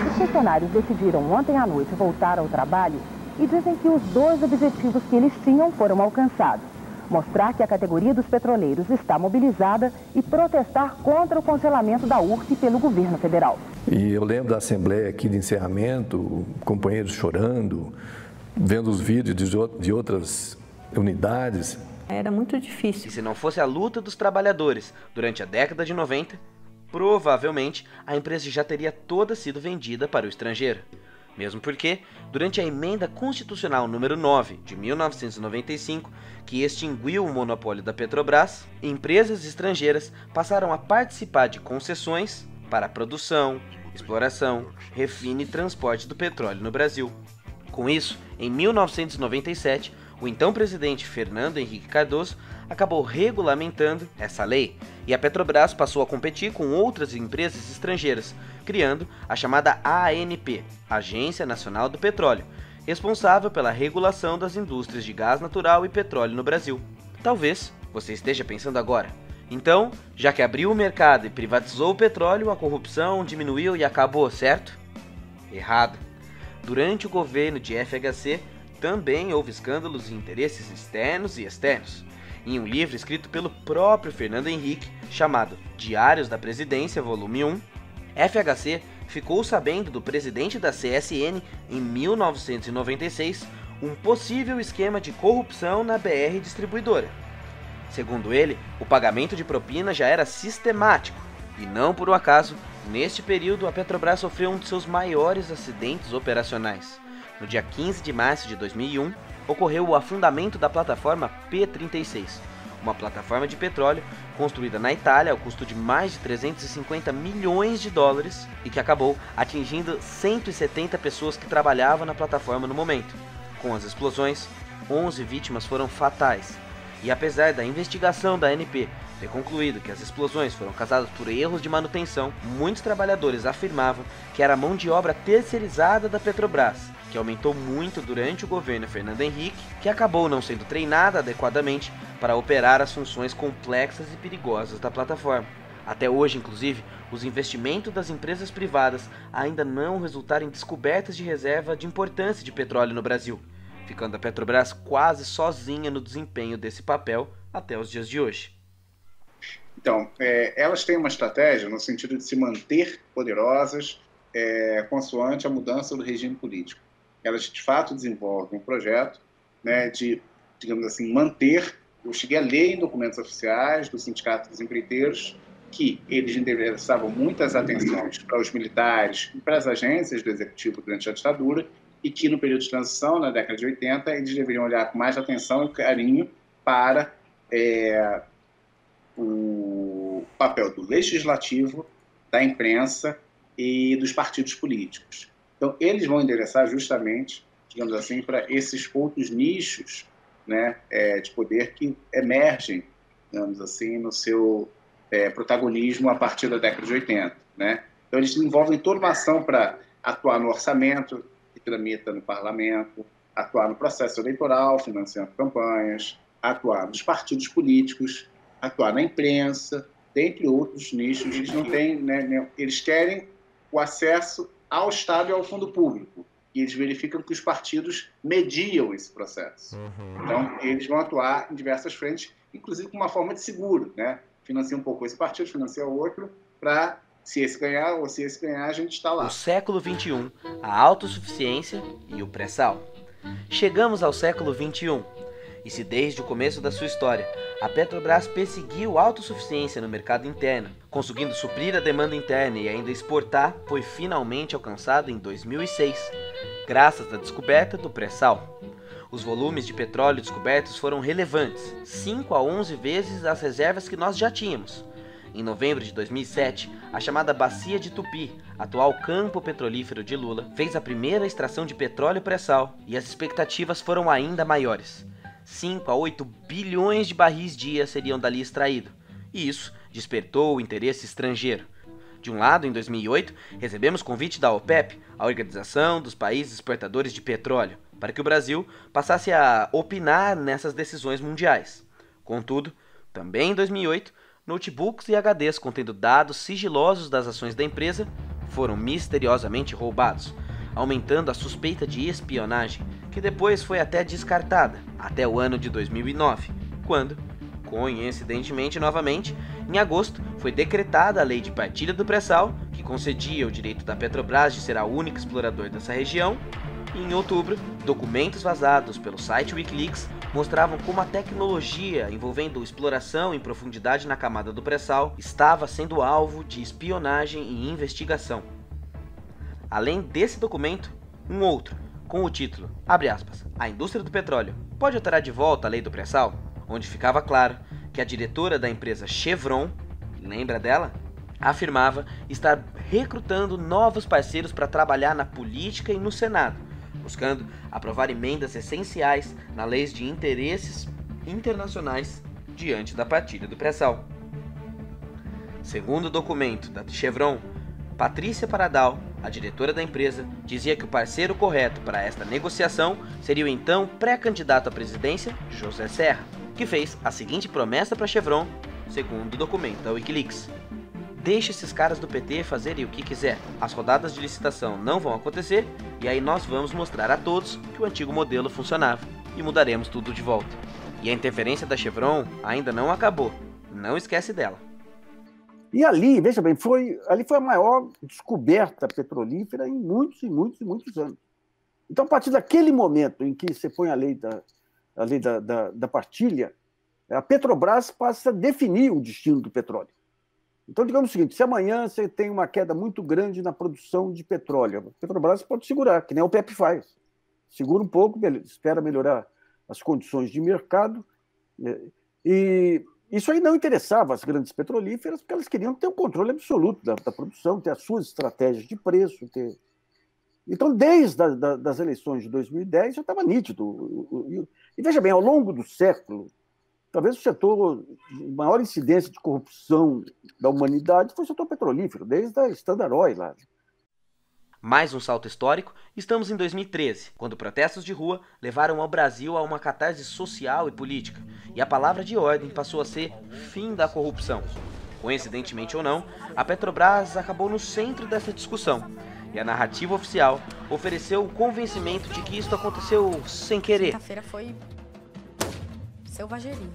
Os funcionários decidiram ontem à noite voltar ao trabalho e dizem que os 2 objetivos que eles tinham foram alcançados. Mostrar que a categoria dos petroleiros está mobilizada e protestar contra o congelamento da URF pelo governo federal. E eu lembro da assembleia aqui de encerramento, companheiros chorando, vendo os vídeos de outras unidades. Era muito difícil. E se não fosse a luta dos trabalhadores durante a década de 90, provavelmente a empresa já teria toda sido vendida para o estrangeiro. Mesmo porque, durante a emenda constitucional número 9 de 1995, que extinguiu o monopólio da Petrobras, empresas estrangeiras passaram a participar de concessões para a produção, exploração, refino e transporte do petróleo no Brasil. Com isso, em 1997, o então presidente Fernando Henrique Cardoso acabou regulamentando essa lei e a Petrobras passou a competir com outras empresas estrangeiras, criando a chamada ANP, Agência Nacional do Petróleo, responsável pela regulação das indústrias de gás natural e petróleo no Brasil. Talvez você esteja pensando agora, então, já que abriu o mercado e privatizou o petróleo, a corrupção diminuiu e acabou, certo? Errado. Durante o governo de FHC, também houve escândalos de interesses externos e externos. Em um livro escrito pelo próprio Fernando Henrique, chamado Diários da Presidência, volume 1, FHC ficou sabendo do presidente da CSN, em 1996, um possível esquema de corrupção na BR Distribuidora. Segundo ele, o pagamento de propina já era sistemático, e não por um acaso, neste período a Petrobras sofreu um de seus maiores acidentes operacionais. No dia 15 de março de 2001, ocorreu o afundamento da plataforma P-36, uma plataforma de petróleo construída na Itália ao custo de mais de 350 milhões de dólares e que acabou atingindo 170 pessoas que trabalhavam na plataforma no momento. Com as explosões, 11 vítimas foram fatais. E apesar da investigação da ANP ter concluído que as explosões foram causadas por erros de manutenção, muitos trabalhadores afirmavam que era a mão de obra terceirizada da Petrobras, que aumentou muito durante o governo Fernando Henrique, que acabou não sendo treinada adequadamente para operar as funções complexas e perigosas da plataforma. Até hoje, inclusive, os investimentos das empresas privadas ainda não resultaram em descobertas de reserva de importância de petróleo no Brasil, ficando a Petrobras quase sozinha no desempenho desse papel até os dias de hoje. Então, elas têm uma estratégia no sentido de se manter poderosas consoante a mudança do regime político. Elas, de fato, desenvolvem um projeto, né, de, digamos assim, manter. Eu cheguei a ler em documentos oficiais do Sindicato dos Empreiteiros que eles endereçavam muitas atenções para os militares e para as agências do Executivo durante a ditadura, e que no período de transição, na década de 80, eles deveriam olhar com mais atenção e carinho para o papel do legislativo, da imprensa e dos partidos políticos. Então, eles vão endereçar justamente, digamos assim, para esses outros nichos, né, de poder que emergem, digamos assim, no seu protagonismo a partir da década de 80. Né? Então, eles desenvolvem toda uma ação para atuar no orçamento que tramita no parlamento, atuar no processo eleitoral, financiando campanhas, atuar nos partidos políticos, atuar na imprensa, dentre outros nichos. Eles não têm, né, eles querem o acesso ao Estado e ao fundo público. E eles verificam que os partidos mediam esse processo. Então, eles vão atuar em diversas frentes, inclusive com uma forma de seguro, né? Financia um pouco esse partido, financia o outro, para, se esse ganhar ou se esse ganhar, a gente está lá. O século XXI, a autossuficiência e o pré-sal. Chegamos ao século XXI, e se desde o começo da sua história, a Petrobras perseguiu a autossuficiência no mercado interno, conseguindo suprir a demanda interna e ainda exportar, foi finalmente alcançado em 2006, graças à descoberta do pré-sal. Os volumes de petróleo descobertos foram relevantes, 5 a 11 vezes as reservas que nós já tínhamos. Em novembro de 2007, a chamada Bacia de Tupi, atual campo petrolífero de Lula, fez a primeira extração de petróleo pré-sal e as expectativas foram ainda maiores. 5 a 8 bilhões de barris dia seriam dali extraídos, e isso despertou o interesse estrangeiro. De um lado, em 2008, recebemos convite da OPEP, a Organização dos Países Exportadores de Petróleo, para que o Brasil passasse a opinar nessas decisões mundiais. Contudo, também em 2008, notebooks e HDs contendo dados sigilosos das ações da empresa foram misteriosamente roubados, aumentando a suspeita de espionagem, que depois foi até descartada, até o ano de 2009, quando, coincidentemente novamente, em agosto, foi decretada a Lei de Partilha do Pré-sal, que concedia o direito da Petrobras de ser a única exploradora dessa região, e em outubro, documentos vazados pelo site Wikileaks mostravam como a tecnologia envolvendo exploração em profundidade na camada do pré-sal estava sendo alvo de espionagem e investigação. Além desse documento, um outro, com o título, abre aspas, A Indústria do Petróleo pode alterar de volta a lei do pré-sal? Onde ficava claro que a diretora da empresa Chevron, lembra dela? Afirmava estar recrutando novos parceiros para trabalhar na política e no Senado, buscando aprovar emendas essenciais na lei de interesses internacionais diante da partilha do pré-sal. Segundo o documento da Chevron, Patrícia Paradal, a diretora da empresa, dizia que o parceiro correto para esta negociação seria o então pré-candidato à presidência, José Serra, que fez a seguinte promessa para a Chevron, segundo o documento da Wikileaks. Deixe esses caras do PT fazerem o que quiser. As rodadas de licitação não vão acontecer e aí nós vamos mostrar a todos que o antigo modelo funcionava e mudaremos tudo de volta. E a interferência da Chevron ainda não acabou. Não esquece dela. E ali, veja bem, ali foi a maior descoberta petrolífera em muitos anos. Então, a partir daquele momento em que você põe a lei da partilha, a Petrobras passa a definir o destino do petróleo. Então, digamos o seguinte, se amanhã você tem uma queda muito grande na produção de petróleo, a Petrobras pode segurar, que nem a OPEP faz. Segura um pouco, espera melhorar as condições de mercado. E isso aí não interessava as grandes petrolíferas, porque elas queriam ter um controle absoluto da produção, ter as suas estratégias de preço. Então, desde as eleições de 2010, já estava nítido. E veja bem, ao longo do século, talvez o setor de maior incidência de corrupção da humanidade foi o setor petrolífero, desde a Standard Oil lá. Mais um salto histórico, estamos em 2013, quando protestos de rua levaram ao Brasil a uma catarse social e política, e a palavra de ordem passou a ser fim da corrupção. Coincidentemente ou não, a Petrobras acabou no centro dessa discussão, e a narrativa oficial ofereceu o convencimento de que isso aconteceu sem querer. Quinta-feira foi selvageria.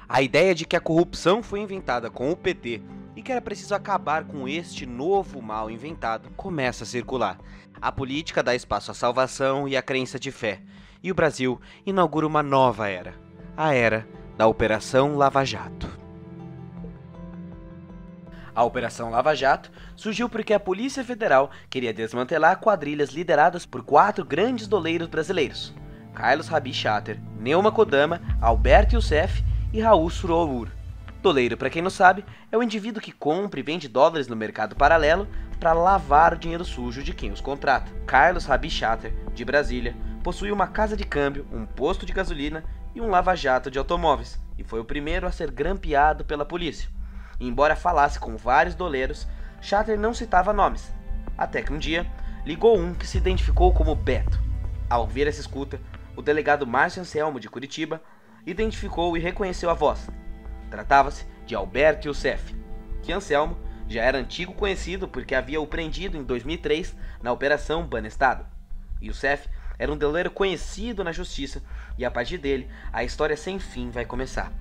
A ideia de que a corrupção foi inventada com o PT e que era preciso acabar com este novo mal inventado começa a circular. A política dá espaço à salvação e à crença de fé, e o Brasil inaugura uma nova era, a era da Operação Lava Jato. A Operação Lava Jato surgiu porque a Polícia Federal queria desmantelar quadrilhas lideradas por 4 grandes doleiros brasileiros: Carlos Rabi Chater, Neuma Kodama, Alberto Youssef e Raul Surowur. Doleiro, para quem não sabe, é o indivíduo que compra e vende dólares no mercado paralelo para lavar o dinheiro sujo de quem os contrata. Carlos Rabi Chater, de Brasília, possuía uma casa de câmbio, um posto de gasolina e um lava-jato de automóveis, e foi o primeiro a ser grampeado pela polícia. E embora falasse com vários doleiros, Chater não citava nomes, até que um dia ligou um que se identificou como Beto. Ao ouvir essa escuta, o delegado Márcio Anselmo, de Curitiba, identificou e reconheceu a voz. Tratava-se de Alberto Youssef, que Anselmo já era antigo conhecido porque havia o prendido em 2003 na Operação Banestado. Youssef era um doleiro conhecido na justiça e a partir dele a história sem fim vai começar.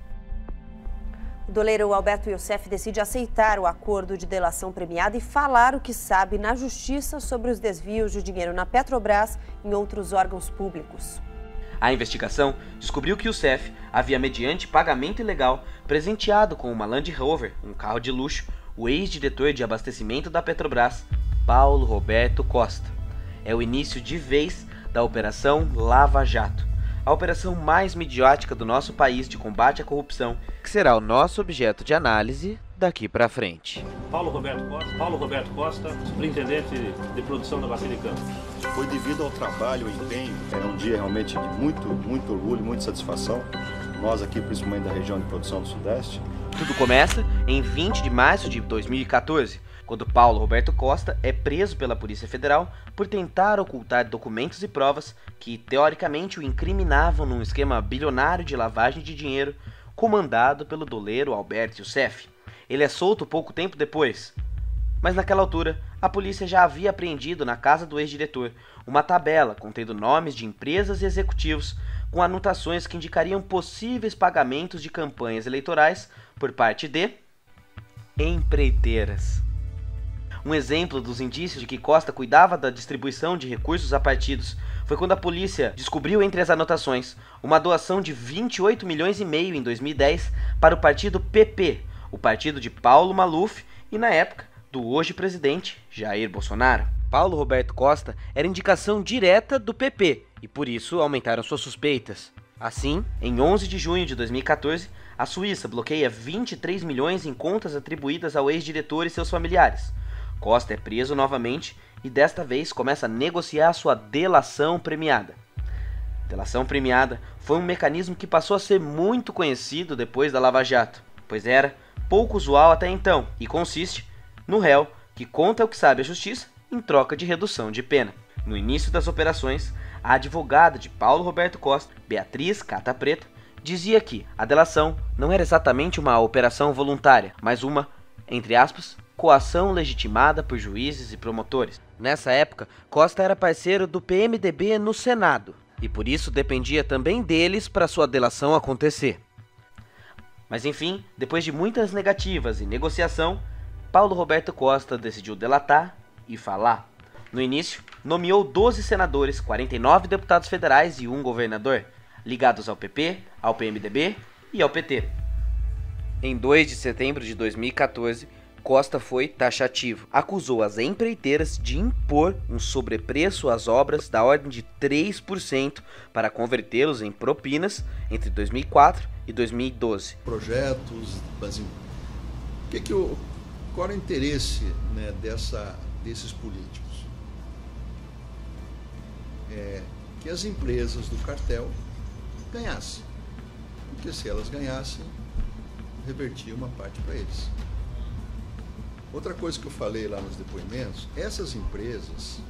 O doleiro Alberto Youssef decide aceitar o acordo de delação premiada e falar o que sabe na justiça sobre os desvios de dinheiro na Petrobras e em outros órgãos públicos. A investigação descobriu que Youssef havia, mediante pagamento ilegal, presenteado com uma Land Rover, um carro de luxo, o ex-diretor de abastecimento da Petrobras, Paulo Roberto Costa. É o início de vez da Operação Lava Jato, a operação mais midiática do nosso país de combate à corrupção, que será o nosso objeto de análise daqui para frente. Paulo Roberto Costa, superintendente de produção da Bacia de Campos. Foi devido ao trabalho, ao empenho. É um dia realmente de muito orgulho, muita satisfação. Nós aqui, principalmente da região de produção do Sudeste. Tudo começa em 20 de março de 2014, quando Paulo Roberto Costa é preso pela Polícia Federal por tentar ocultar documentos e provas que, teoricamente, o incriminavam num esquema bilionário de lavagem de dinheiro comandado pelo doleiro Alberto Youssef. Ele é solto pouco tempo depois, mas naquela altura a polícia já havia apreendido na casa do ex-diretor uma tabela contendo nomes de empresas e executivos com anotações que indicariam possíveis pagamentos de campanhas eleitorais por parte de empreiteiras. Um exemplo dos indícios de que Costa cuidava da distribuição de recursos a partidos foi quando a polícia descobriu entre as anotações uma doação de 28 milhões e meio em 2010 para o partido PP, o partido de Paulo Maluf e, na época, do hoje presidente Jair Bolsonaro. Paulo Roberto Costa era indicação direta do PP e por isso aumentaram suas suspeitas. Assim, em 11 de junho de 2014, a Suíça bloqueia 23 milhões em contas atribuídas ao ex-diretor e seus familiares. Costa é preso novamente e desta vez começa a negociar sua delação premiada. Delação premiada foi um mecanismo que passou a ser muito conhecido depois da Lava Jato, pois era pouco usual até então e consiste no réu que conta o que sabe a justiça em troca de redução de pena. No início das operações, a advogada de Paulo Roberto Costa, Beatriz Cata Preta, dizia que a delação não era exatamente uma operação voluntária, mas uma, entre aspas, coação legitimada por juízes e promotores. Nessa época, Costa era parceiro do PMDB no Senado e por isso dependia também deles para sua delação acontecer. Mas enfim, depois de muitas negativas e negociação, Paulo Roberto Costa decidiu delatar e falar. No início, nomeou 12 senadores, 49 deputados federais e um governador, ligados ao PP, ao PMDB e ao PT. Em 2 de setembro de 2014, Costa foi taxativo. Acusou as empreiteiras de impor um sobrepreço às obras da ordem de 3% para convertê-los em propinas entre 2004 e 2012. Projetos, mas qual era o interesse, né, desses políticos? Que as empresas do cartel ganhassem, porque se elas ganhassem, revertia uma parte para eles. Outra coisa que eu falei lá nos depoimentos, essas empresas,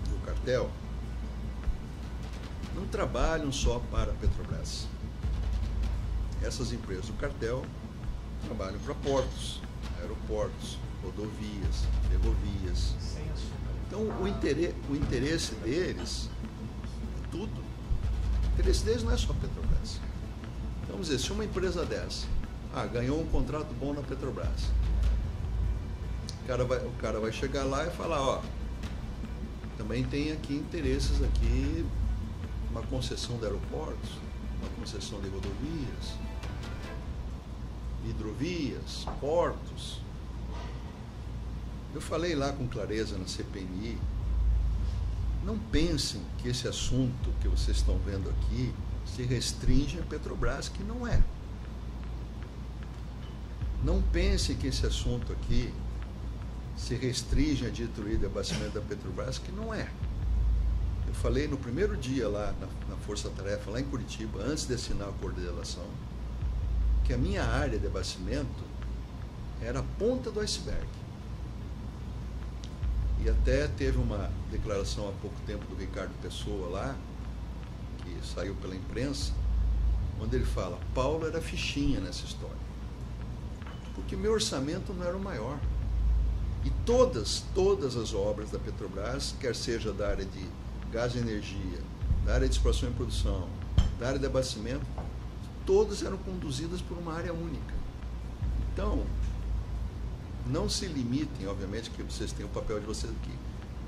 do cartel não trabalham só para a Petrobras. Essas empresas do cartel trabalham para portos, aeroportos, rodovias, ferrovias. Então, o interesse deles é tudo. O interesse deles não é só a Petrobras. Então, vamos dizer, se uma empresa dessa ganhou um contrato bom na Petrobras, o cara vai chegar lá e falar, ó, também tem aqui interesses aqui, uma concessão de aeroportos, uma concessão de rodovias, hidrovias, portos. Eu falei lá com clareza na CPMI, não pensem que esse assunto que vocês estão vendo aqui se restringe a Petrobras, que não é. Não pensem que esse assunto aqui se restringe a diretoria de abastecimento da Petrobras, que não é. Eu falei no primeiro dia lá na Força Tarefa, lá em Curitiba, antes de assinar o acordo de delação, que a minha área de abastecimento era a ponta do iceberg. E até teve uma declaração há pouco tempo do Ricardo Pessoa lá, que saiu pela imprensa, onde ele fala, Paulo era fichinha nessa história. Porque meu orçamento não era o maior. E todas as obras da Petrobras, quer seja da área de gás e energia, da área de exploração e produção, da área de abastecimento, todas eram conduzidas por uma área única. Então, não se limitem, obviamente que vocês têm o papel de vocês aqui,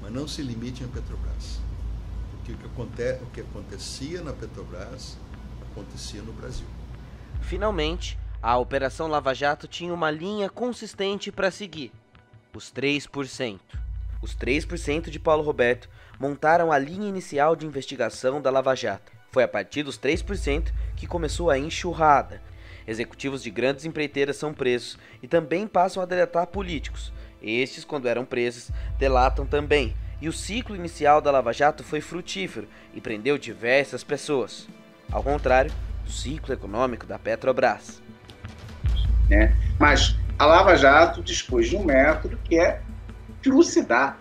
mas não se limitem a Petrobras. Porque o que acontecia na Petrobras, acontecia no Brasil. Finalmente, a Operação Lava Jato tinha uma linha consistente para seguir. Os 3%. Os 3% de Paulo Roberto montaram a linha inicial de investigação da Lava Jato. Foi a partir dos 3% que começou a enxurrada. Executivos de grandes empreiteiras são presos e também passam a delatar políticos. Estes, quando eram presos, delatam também. E o ciclo inicial da Lava Jato foi frutífero e prendeu diversas pessoas. Ao contrário do ciclo econômico da Petrobras. Mas a Lava Jato dispôs de um método que é trucidar,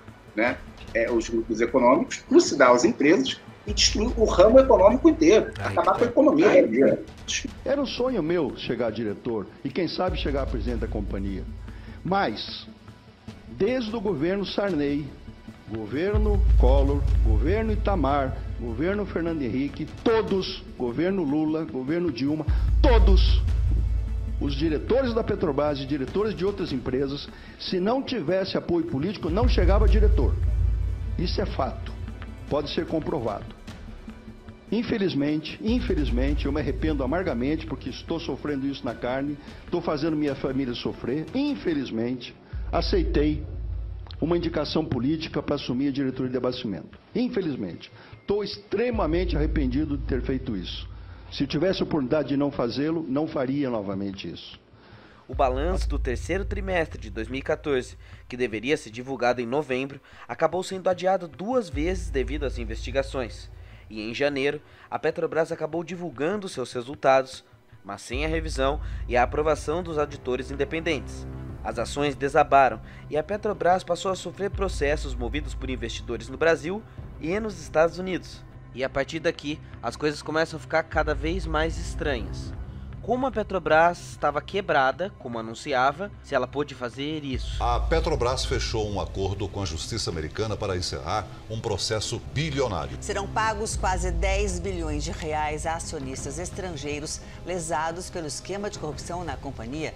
os grupos econômicos, trucidar as empresas e destruir o ramo econômico inteiro, acabar com a economia. Era um sonho meu chegar a diretor e quem sabe chegar a presidente da companhia. Mas, desde o governo Sarney, governo Collor, governo Itamar, governo Fernando Henrique, todos, governo Lula, governo Dilma, todos os diretores da Petrobras e diretores de outras empresas, se não tivesse apoio político, não chegava a diretor. Isso é fato, pode ser comprovado. Infelizmente, eu me arrependo amargamente porque estou sofrendo isso na carne, estou fazendo minha família sofrer. Infelizmente, aceitei uma indicação política para assumir a diretoria de abastecimento. Infelizmente, estou extremamente arrependido de ter feito isso. Se tivesse oportunidade de não fazê-lo, não faria novamente isso. O balanço do terceiro trimestre de 2014, que deveria ser divulgado em novembro, acabou sendo adiado 2 vezes devido às investigações. E em janeiro, a Petrobras acabou divulgando seus resultados, mas sem a revisão e a aprovação dos auditores independentes. As ações desabaram e a Petrobras passou a sofrer processos movidos por investidores no Brasil e nos Estados Unidos. E a partir daqui, as coisas começam a ficar cada vez mais estranhas. Como a Petrobras estava quebrada, como anunciava, se ela pôde fazer isso? A Petrobras fechou um acordo com a Justiça Americana para encerrar um processo bilionário. Serão pagos quase 10 bilhões de reais a acionistas estrangeiros lesados pelo esquema de corrupção na companhia.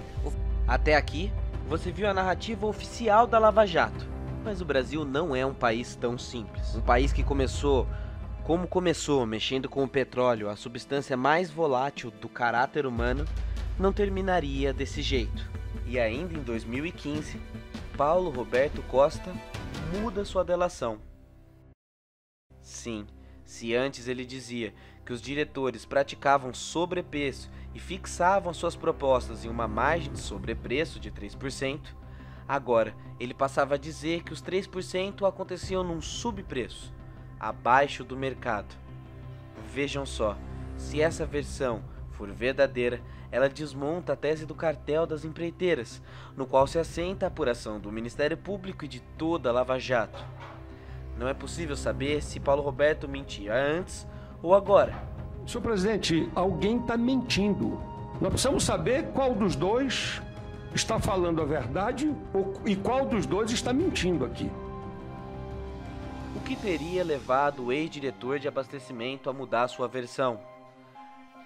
Até aqui, você viu a narrativa oficial da Lava Jato. Mas o Brasil não é um país tão simples. Um país que começou mexendo com o petróleo, a substância mais volátil do caráter humano, não terminaria desse jeito. E ainda em 2015, Paulo Roberto Costa muda sua delação. Sim, se antes ele dizia que os diretores praticavam sobrepreço e fixavam suas propostas em uma margem de sobrepreço de 3%, agora ele passava a dizer que os 3% aconteciam num subpreço, abaixo do mercado. Vejam só, se essa versão for verdadeira, ela desmonta a tese do cartel das empreiteiras, no qual se assenta a apuração do Ministério Público e de toda a Lava Jato. Não é possível saber se Paulo Roberto mentia antes ou agora. Senhor presidente, alguém está mentindo. Nós precisamos saber qual dos dois está falando a verdade e qual dos dois está mentindo aqui. O que teria levado o ex-diretor de abastecimento a mudar sua versão?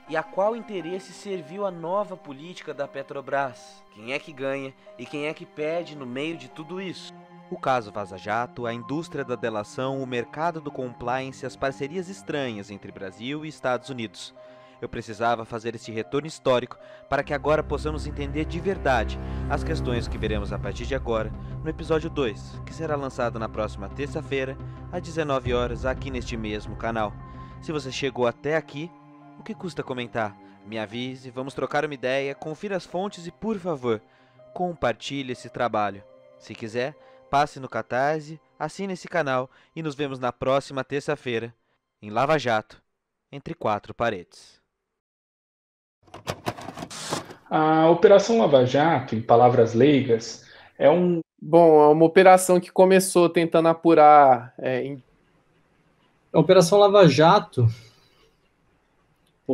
E a qual interesse serviu a nova política da Petrobras? Quem é que ganha e quem é que perde no meio de tudo isso? O caso Vaza Jato, a indústria da delação, o mercado do compliance e as parcerias estranhas entre Brasil e Estados Unidos. Eu precisava fazer este retorno histórico para que agora possamos entender de verdade as questões que veremos a partir de agora no episódio 2, que será lançado na próxima terça-feira, às 19 horas, aqui neste mesmo canal. Se você chegou até aqui, o que custa comentar? Me avise, vamos trocar uma ideia, confira as fontes e, por favor, compartilhe esse trabalho. Se quiser, passe no Catarse, assine esse canal e nos vemos na próxima terça-feira, em Lava Jato, Entre Quatro Paredes. A Operação Lava Jato, em palavras leigas, é uma operação que começou tentando apurar... A Operação Lava Jato...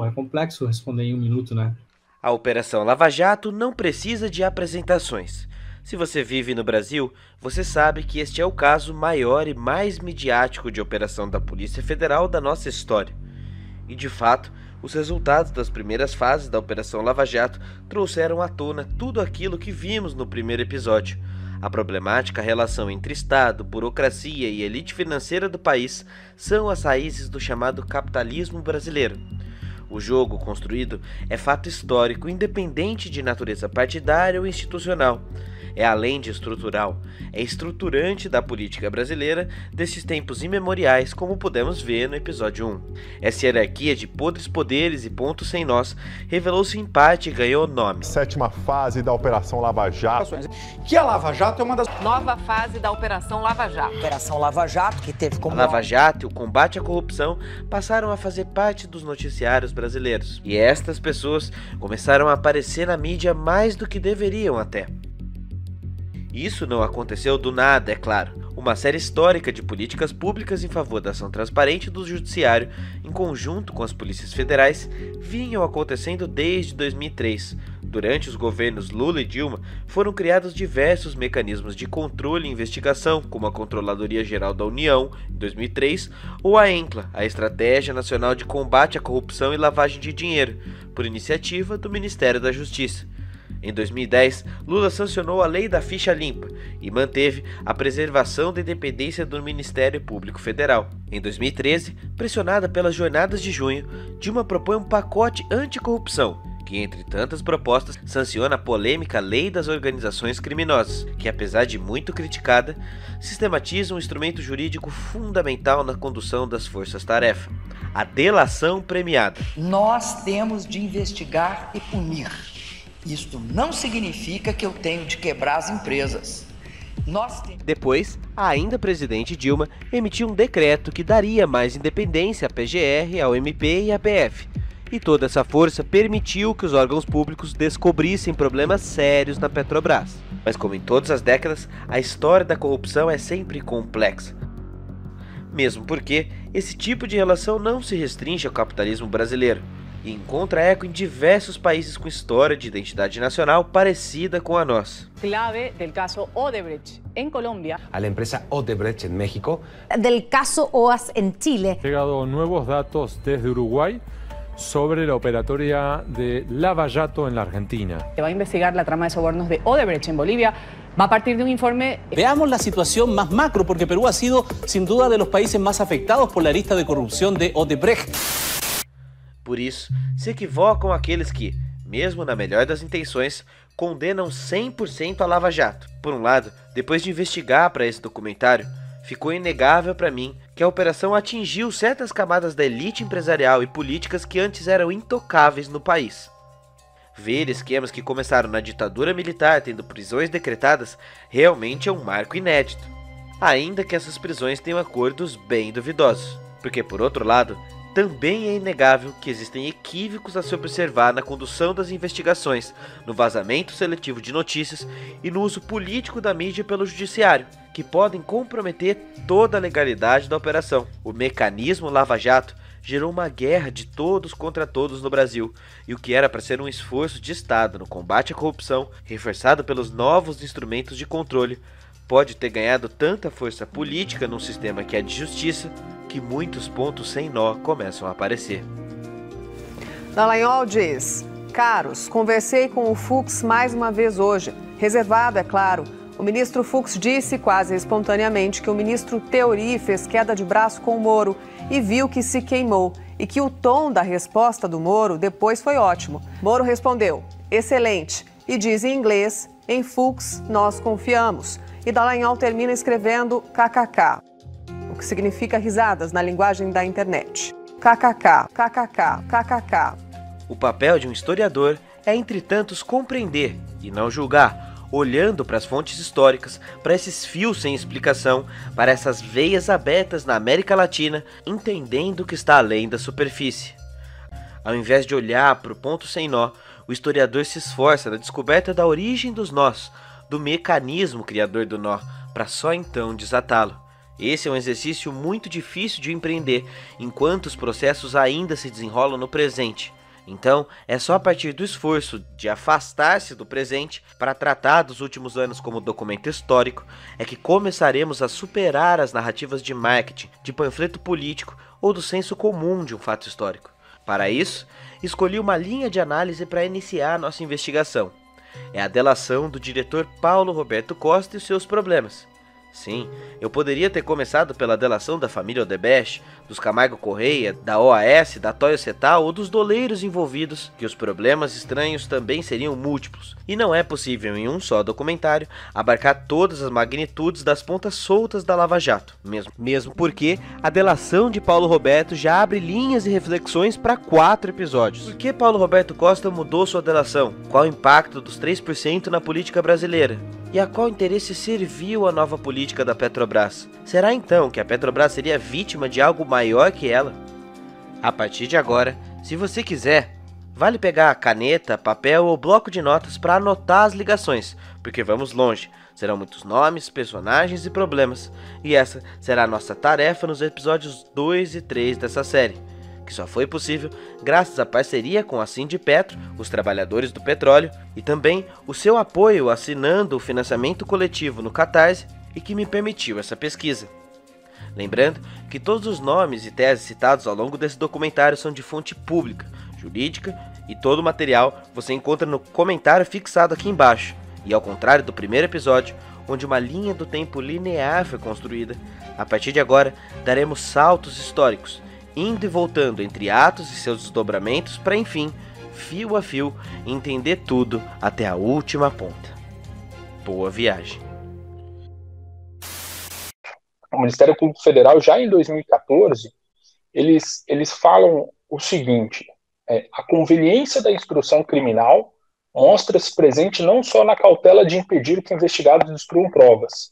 é complexo responder em 1 minuto, né? A Operação Lava Jato não precisa de apresentações. Se você vive no Brasil, você sabe que este é o caso maior e mais midiático de operação da Polícia Federal da nossa história. E, de fato, os resultados das primeiras fases da Operação Lava Jato trouxeram à tona tudo aquilo que vimos no primeiro episódio. A problemática relação entre Estado, burocracia e elite financeira do país são as raízes do chamado capitalismo brasileiro. O jogo construído é fato histórico, independente de natureza partidária ou institucional. É além de estrutural, é estruturante da política brasileira desses tempos imemoriais, como pudemos ver no episódio 1. Essa hierarquia de podres poderes e pontos sem nós revelou-se em parte e ganhou nome. Sétima fase da Operação Lava Jato. Que a Lava Jato é uma das... Nova fase da Operação Lava Jato. Operação Lava Jato, que teve como... A Lava Jato e o combate à corrupção passaram a fazer parte dos noticiários brasileiros. E estas pessoas começaram a aparecer na mídia mais do que deveriam até. Isso não aconteceu do nada, é claro. Uma série histórica de políticas públicas em favor da ação transparente do judiciário, em conjunto com as polícias federais, vinham acontecendo desde 2003. Durante os governos Lula e Dilma, foram criados diversos mecanismos de controle e investigação, como a Controladoria Geral da União, em 2003, ou a ENCLA, a Estratégia Nacional de Combate à Corrupção e Lavagem de Dinheiro, por iniciativa do Ministério da Justiça. Em 2010, Lula sancionou a Lei da Ficha Limpa e manteve a preservação da independência do Ministério Público Federal. Em 2013, pressionada pelas jornadas de junho, Dilma propõe um pacote anticorrupção, que, entre tantas propostas, sanciona a polêmica Lei das Organizações Criminosas, que, apesar de muito criticada, sistematiza um instrumento jurídico fundamental na condução das forças-tarefa: a delação premiada. Nós temos de investigar e punir. Isto não significa que eu tenho de quebrar as empresas. Depois, a ainda presidente Dilma emitiu um decreto que daria mais independência à PGR, ao MP e à PF. E toda essa força permitiu que os órgãos públicos descobrissem problemas sérios na Petrobras. Mas como em todas as décadas, a história da corrupção é sempre complexa. Mesmo porque esse tipo de relação não se restringe ao capitalismo brasileiro e encontra eco em diversos países com história de identidade nacional parecida com a nossa. Clave del caso Odebrecht en Colombia. A la empresa Odebrecht en México. Del caso OAS en Chile. Llegado nuevos datos desde Uruguay sobre la operatoria de Lava Jato en la Argentina. Se va a investigar la trama de sobornos de Odebrecht en Bolivia. Va a partir de un informe... Veamos la situación más macro, porque Perú ha sido sin duda de los países más afectados por la lista de corrupción de Odebrecht. Por isso, se equivocam aqueles que, mesmo na melhor das intenções, condenam 100% a Lava Jato. Por um lado, depois de investigar para esse documentário, ficou inegável para mim que a operação atingiu certas camadas da elite empresarial e políticas que antes eram intocáveis no país. Ver esquemas que começaram na ditadura militar tendo prisões decretadas realmente é um marco inédito. Ainda que essas prisões tenham acordos bem duvidosos. Porque, por outro lado, também é inegável que existem equívocos a se observar na condução das investigações, no vazamento seletivo de notícias e no uso político da mídia pelo judiciário, que podem comprometer toda a legalidade da operação. O mecanismo Lava Jato gerou uma guerra de todos contra todos no Brasil, e o que era para ser um esforço de Estado no combate à corrupção, reforçado pelos novos instrumentos de controle, pode ter ganhado tanta força política num sistema que é de justiça, que muitos pontos sem nó começam a aparecer. Dallagnol diz: caros, conversei com o Fux mais uma vez hoje. Reservado, é claro. O ministro Fux disse quase espontaneamente que o ministro Theory fez queda de braço com o Moro e viu que se queimou, e que o tom da resposta do Moro depois foi ótimo. Moro respondeu: excelente, e diz em inglês: em Fux nós confiamos. E Dallagnol termina escrevendo kkk, o que significa risadas na linguagem da internet. Kkk, kkk, kkk. O papel de um historiador é, entre tantos, compreender e não julgar, olhando para as fontes históricas, para esses fios sem explicação, para essas veias abertas na América Latina, entendendo o que está além da superfície. Ao invés de olhar para o ponto sem nó, o historiador se esforça na descoberta da origem dos nós, do mecanismo criador do nó, para só então desatá-lo. Esse é um exercício muito difícil de empreender, enquanto os processos ainda se desenrolam no presente. Então, é só a partir do esforço de afastar-se do presente para tratar dos últimos anos como documento histórico, é que começaremos a superar as narrativas de marketing, de panfleto político ou do senso comum de um fato histórico. Para isso, escolhi uma linha de análise para iniciar nossa investigação. É a delação do diretor Paulo Roberto Costa e os seus problemas. Sim, eu poderia ter começado pela delação da família Odebrecht, dos Camargo Correia, da OAS, da Toyo Setal ou dos doleiros envolvidos, que os problemas estranhos também seriam múltiplos. E não é possível em um só documentário abarcar todas as magnitudes das pontas soltas da Lava Jato, mesmo porque a delação de Paulo Roberto já abre linhas e reflexões para 4 episódios. Por que Paulo Roberto Costa mudou sua delação? Qual o impacto dos 3% na política brasileira? E a qual interesse serviu a nova política da Petrobras? Será então que a Petrobras seria vítima de algo maior que ela? A partir de agora, se você quiser, vale pegar caneta, papel ou bloco de notas para anotar as ligações, porque vamos longe. Serão muitos nomes, personagens e problemas, e essa será a nossa tarefa nos episódios 2 e 3 dessa série, que só foi possível graças à parceria com a Sindipetro, os trabalhadores do petróleo, e também o seu apoio assinando o financiamento coletivo no Catarse e que me permitiu essa pesquisa. Lembrando que todos os nomes e teses citados ao longo desse documentário são de fonte pública, jurídica, e todo o material você encontra no comentário fixado aqui embaixo. E ao contrário do primeiro episódio, onde uma linha do tempo linear foi construída, a partir de agora daremos saltos históricos, indo e voltando entre atos e seus desdobramentos para, enfim, fio a fio, entender tudo até a última ponta. Boa viagem! O Ministério Público Federal, já em 2014, eles falam o seguinte: a conveniência da instrução criminal mostra-se presente não só na cautela de impedir que investigados destruam provas,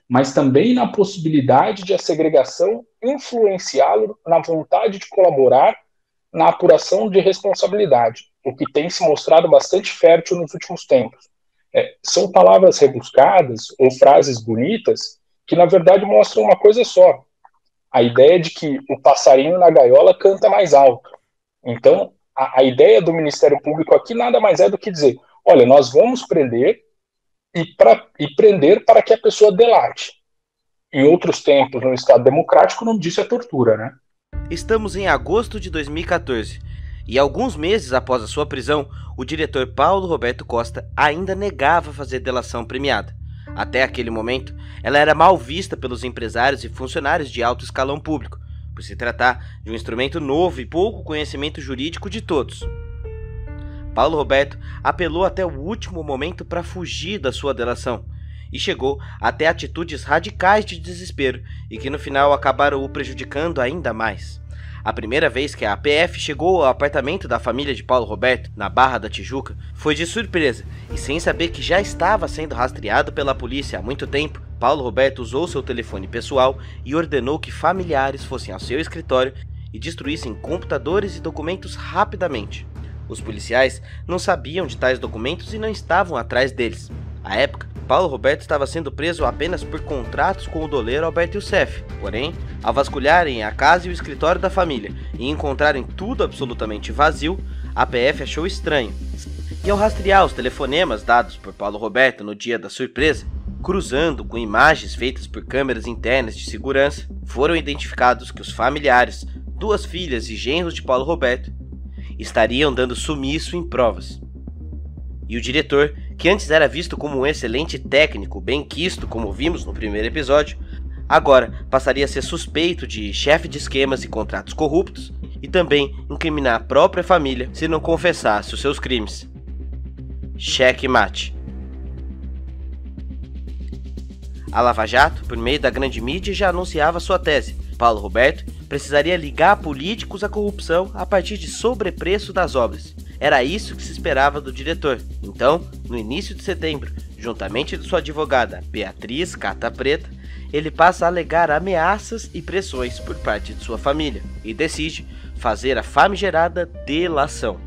mas também na possibilidade de a segregação influenciá-lo na vontade de colaborar na apuração de responsabilidade, o que tem se mostrado bastante fértil nos últimos tempos. São palavras rebuscadas ou frases bonitas que, na verdade, mostram uma coisa só: a ideia de que o passarinho na gaiola canta mais alto. Então, a ideia do Ministério Público aqui nada mais é do que dizer: olha, nós vamos prender e prender para que a pessoa delate. Em outros tempos, no Estado democrático, o nome disso é tortura, né? Estamos em agosto de 2014, e alguns meses após a sua prisão, o diretor Paulo Roberto Costa ainda negava fazer delação premiada. Até aquele momento, ela era mal vista pelos empresários e funcionários de alto escalão público, por se tratar de um instrumento novo e pouco conhecimento jurídico de todos. Paulo Roberto apelou até o último momento para fugir da sua delação e chegou até atitudes radicais de desespero e que no final acabaram o prejudicando ainda mais. A primeira vez que a PF chegou ao apartamento da família de Paulo Roberto, na Barra da Tijuca, foi de surpresa, e sem saber que já estava sendo rastreado pela polícia há muito tempo, Paulo Roberto usou seu telefone pessoal e ordenou que familiares fossem ao seu escritório e destruíssem computadores e documentos rapidamente. Os policiais não sabiam de tais documentos e não estavam atrás deles. À época, Paulo Roberto estava sendo preso apenas por contratos com o doleiro Alberto Youssef. Porém, ao vasculharem a casa e o escritório da família e encontrarem tudo absolutamente vazio, a PF achou estranho. E ao rastrear os telefonemas dados por Paulo Roberto no dia da surpresa, cruzando com imagens feitas por câmeras internas de segurança, foram identificados que os familiares, 2 filhas e genros de Paulo Roberto, estariam dando sumiço em provas. E o diretor, que antes era visto como um excelente técnico, bem quisto como vimos no primeiro episódio, agora passaria a ser suspeito de chefe de esquemas e contratos corruptos e também incriminar a própria família se não confessasse os seus crimes. Cheque mate. A Lava Jato, por meio da grande mídia, já anunciava sua tese. Paulo Roberto precisaria ligar políticos à corrupção a partir de sobrepreço das obras. Era isso que se esperava do diretor. Então, no início de setembro, juntamente de sua advogada Beatriz Cata Preta, ele passa a alegar ameaças e pressões por parte de sua família e decide fazer a famigerada delação.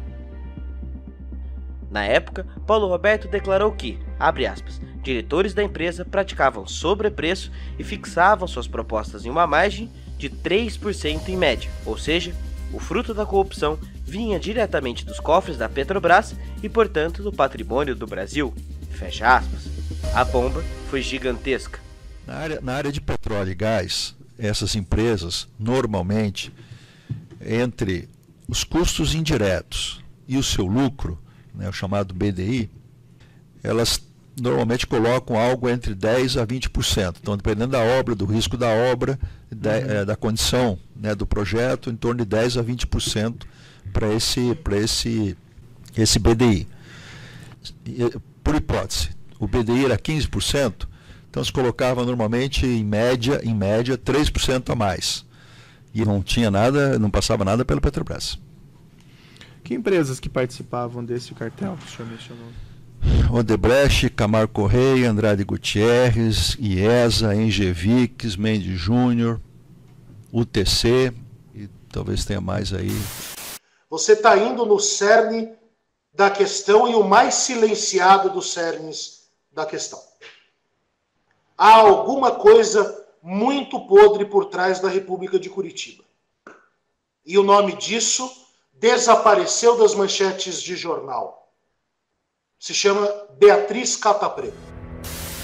Na época, Paulo Roberto declarou que, abre aspas, diretores da empresa praticavam sobrepreço e fixavam suas propostas em uma margem de 3% em média, ou seja, o fruto da corrupção vinha diretamente dos cofres da Petrobras e, portanto, do patrimônio do Brasil. Fecha aspas. A bomba foi gigantesca. Na área de petróleo e gás, essas empresas, normalmente, entre os custos indiretos e o seu lucro, né, o chamado BDI, elas normalmente colocam algo entre 10% a 20%. Então, dependendo da obra, do risco da obra, da condição, né, do projeto, em torno de 10% a 20% para esse BDI. Por hipótese, o BDI era 15%, então se colocava normalmente em média 3% a mais. E não tinha nada, não passava nada pela Petrobras. Que empresas que participavam desse cartel que o senhor mencionou? Odebrecht, Camargo Correia, Andrade Gutierrez, IESA, Engevix, Mendes Júnior, UTC, e talvez tenha mais aí. Você está indo no cerne da questão e o mais silenciado dos cernes da questão. Há alguma coisa muito podre por trás da República de Curitiba. E o nome disso desapareceu das manchetes de jornal. Se chama Beatriz Cata Preta.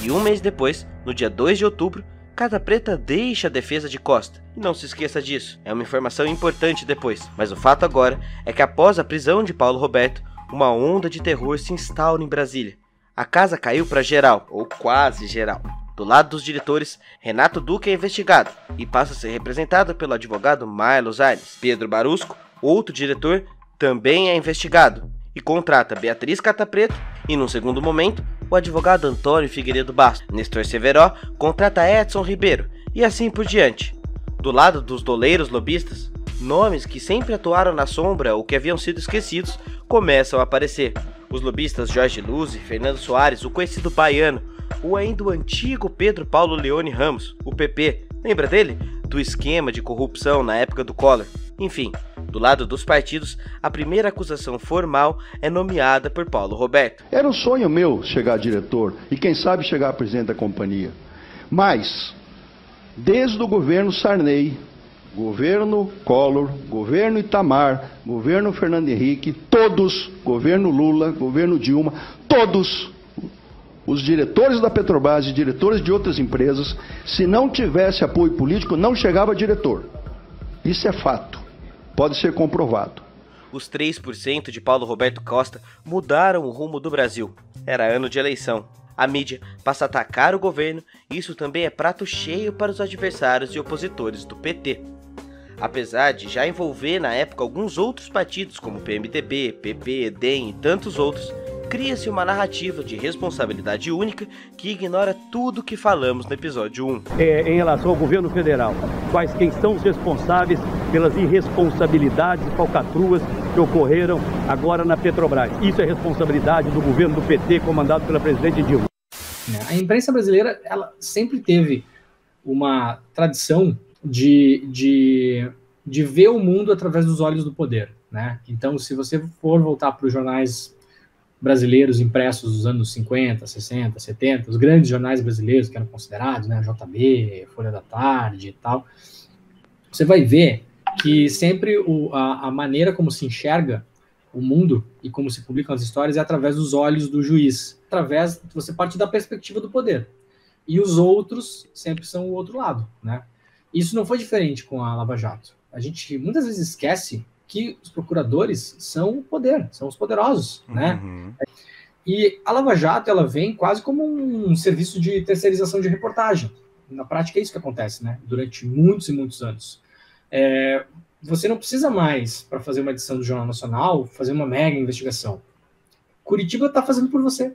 E um mês depois, no dia 2 de outubro, Cata Preta deixa a defesa de Costa. E não se esqueça disso, é uma informação importante depois. Mas o fato agora é que após a prisão de Paulo Roberto, uma onda de terror se instaura em Brasília. A casa caiu para geral, ou quase geral. Do lado dos diretores, Renato Duque é investigado e passa a ser representado pelo advogado Marlos Aires. Pedro Barusco, outro diretor, também é investigado e contrata Beatriz Cata Preta e, num segundo momento, o advogado Antônio Figueiredo Bastos. Nestor Severo contrata Edson Ribeiro e assim por diante. Do lado dos doleiros lobistas, nomes que sempre atuaram na sombra ou que haviam sido esquecidos começam a aparecer. Os lobistas Jorge Luzzi, Fernando Soares, o conhecido baiano, ou ainda o antigo Pedro Paulo Leone Ramos, o PP, lembra dele? Do esquema de corrupção na época do Collor. Enfim, do lado dos partidos, a primeira acusação formal é nomeada por Paulo Roberto. Era um sonho meu chegar a diretor e quem sabe chegar a presidente da companhia. Mas, desde o governo Sarney, governo Collor, governo Itamar, governo Fernando Henrique, todos, governo Lula, governo Dilma, todos os diretores da Petrobras e diretores de outras empresas, se não tivesse apoio político, não chegava a diretor. Isso é fato. Pode ser comprovado. Os 3% de Paulo Roberto Costa mudaram o rumo do Brasil. Era ano de eleição. A mídia passa a atacar o governo e isso também é prato cheio para os adversários e opositores do PT. Apesar de já envolver na época alguns outros partidos como PMDB, PP, DEM e tantos outros, cria-se uma narrativa de responsabilidade única que ignora tudo que falamos no episódio 1. Em relação ao governo federal, quem são os responsáveis pelas irresponsabilidades e falcatruas que ocorreram agora na Petrobras? Isso é responsabilidade do governo do PT, comandado pela presidente Dilma. A imprensa brasileira, ela sempre teve uma tradição de ver o mundo através dos olhos do poder, né? Então, se você for voltar para os jornais brasileiros impressos dos anos 50, 60, 70, os grandes jornais brasileiros que eram considerados, né, JB, Folha da Tarde e tal, você vai ver que sempre a maneira como se enxerga o mundo e como se publicam as histórias é através dos olhos do juiz, você parte da perspectiva do poder. E os outros sempre são o outro lado, né? Isso não foi diferente com a Lava Jato. A gente muitas vezes esquece que os procuradores são o poder, são os poderosos, né? E a Lava Jato, ela vem quase como um serviço de terceirização de reportagem. Na prática é isso que acontece, né? Durante muitos e muitos anos. Você não precisa mais, para fazer uma edição do Jornal Nacional, fazer uma mega investigação. Curitiba está fazendo por você.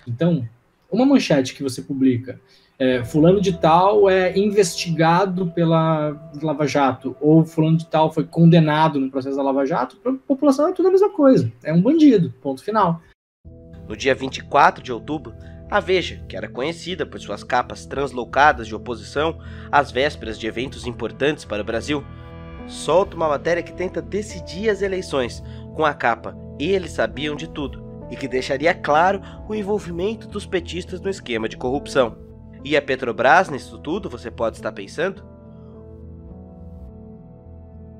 Então, uma manchete que você publica, fulano de tal é investigado pela Lava Jato, ou fulano de tal foi condenado no processo da Lava Jato, para a população é tudo a mesma coisa. É um bandido, ponto final. No dia 24 de outubro, a Veja, que era conhecida por suas capas translocadas de oposição às vésperas de eventos importantes para o Brasil, solta uma matéria que tenta decidir as eleições com a capa "Eles sabiam de tudo", e que deixaria claro o envolvimento dos petistas no esquema de corrupção. E a Petrobras nisso tudo, você pode estar pensando?